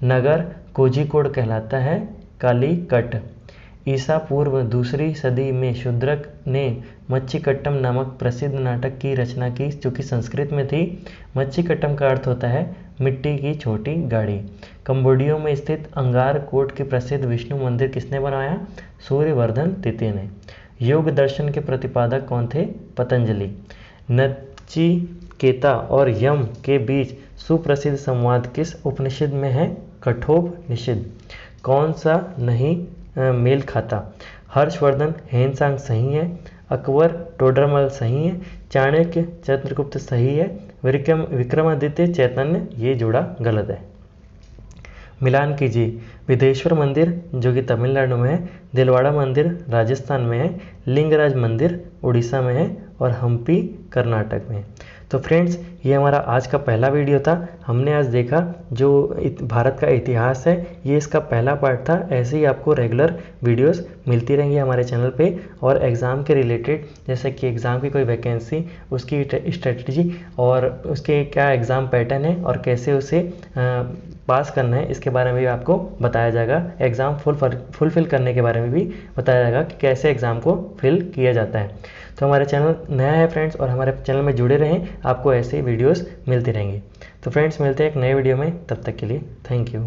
नगर कोझिकोड कहलाता है कालीकट। ईसा पूर्व दूसरी सदी में शूद्रक ने मच्छीकट्टम नामक प्रसिद्ध नाटक की रचना की जो कि संस्कृत में थी। मच्छीकट्टम का अर्थ होता है मिट्टी की छोटी गाड़ी। कंबोडिया में स्थित अंगार कोट के प्रसिद्ध विष्णु मंदिर किसने बनवाया? सूर्यवर्धन द्वितीय ने। योग दर्शन के प्रतिपादक कौन थे? पतंजलि। नचिकेता और यम के बीच सुप्रसिद्ध संवाद किस उपनिषद में है? कठोपनिषद। कौन सा नहीं मेल खाता? हर्षवर्धन हेनसांग सही है। अकबर टोडरमल सही है। चाणक्य चंद्रगुप्त सही है। विक्रमादित्य चैतन्य, ये जोड़ा गलत है। मिलान कीजिए। विदेश्वर मंदिर जो कि तमिलनाडु में है, दिलवाड़ा मंदिर राजस्थान में है, लिंगराज मंदिर उड़ीसा में है और हम्पी कर्नाटक में है। तो फ्रेंड्स, ये हमारा आज का पहला वीडियो था। हमने आज देखा जो भारत का इतिहास है, ये इसका पहला पार्ट था। ऐसे ही आपको रेगुलर वीडियोस मिलती रहेंगी हमारे चैनल पे, और एग्ज़ाम के रिलेटेड, जैसे कि एग्ज़ाम की कोई वैकेंसी, उसकी स्ट्रेटजी और उसके क्या एग्ज़ाम पैटर्न है और कैसे उसे पास करना है, इसके बारे में भी आपको बताया जाएगा। एग्ज़ाम फुलफ़िल करने के बारे में भी बताया जाएगा कि कैसे एग्ज़ाम को फिल किया जाता है। तो हमारे चैनल नया है फ्रेंड्स, और हमारे चैनल में जुड़े रहें, आपको ऐसे वीडियोस मिलते रहेंगे। तो फ्रेंड्स, मिलते हैं एक नए वीडियो में, तब तक के लिए थैंक यू।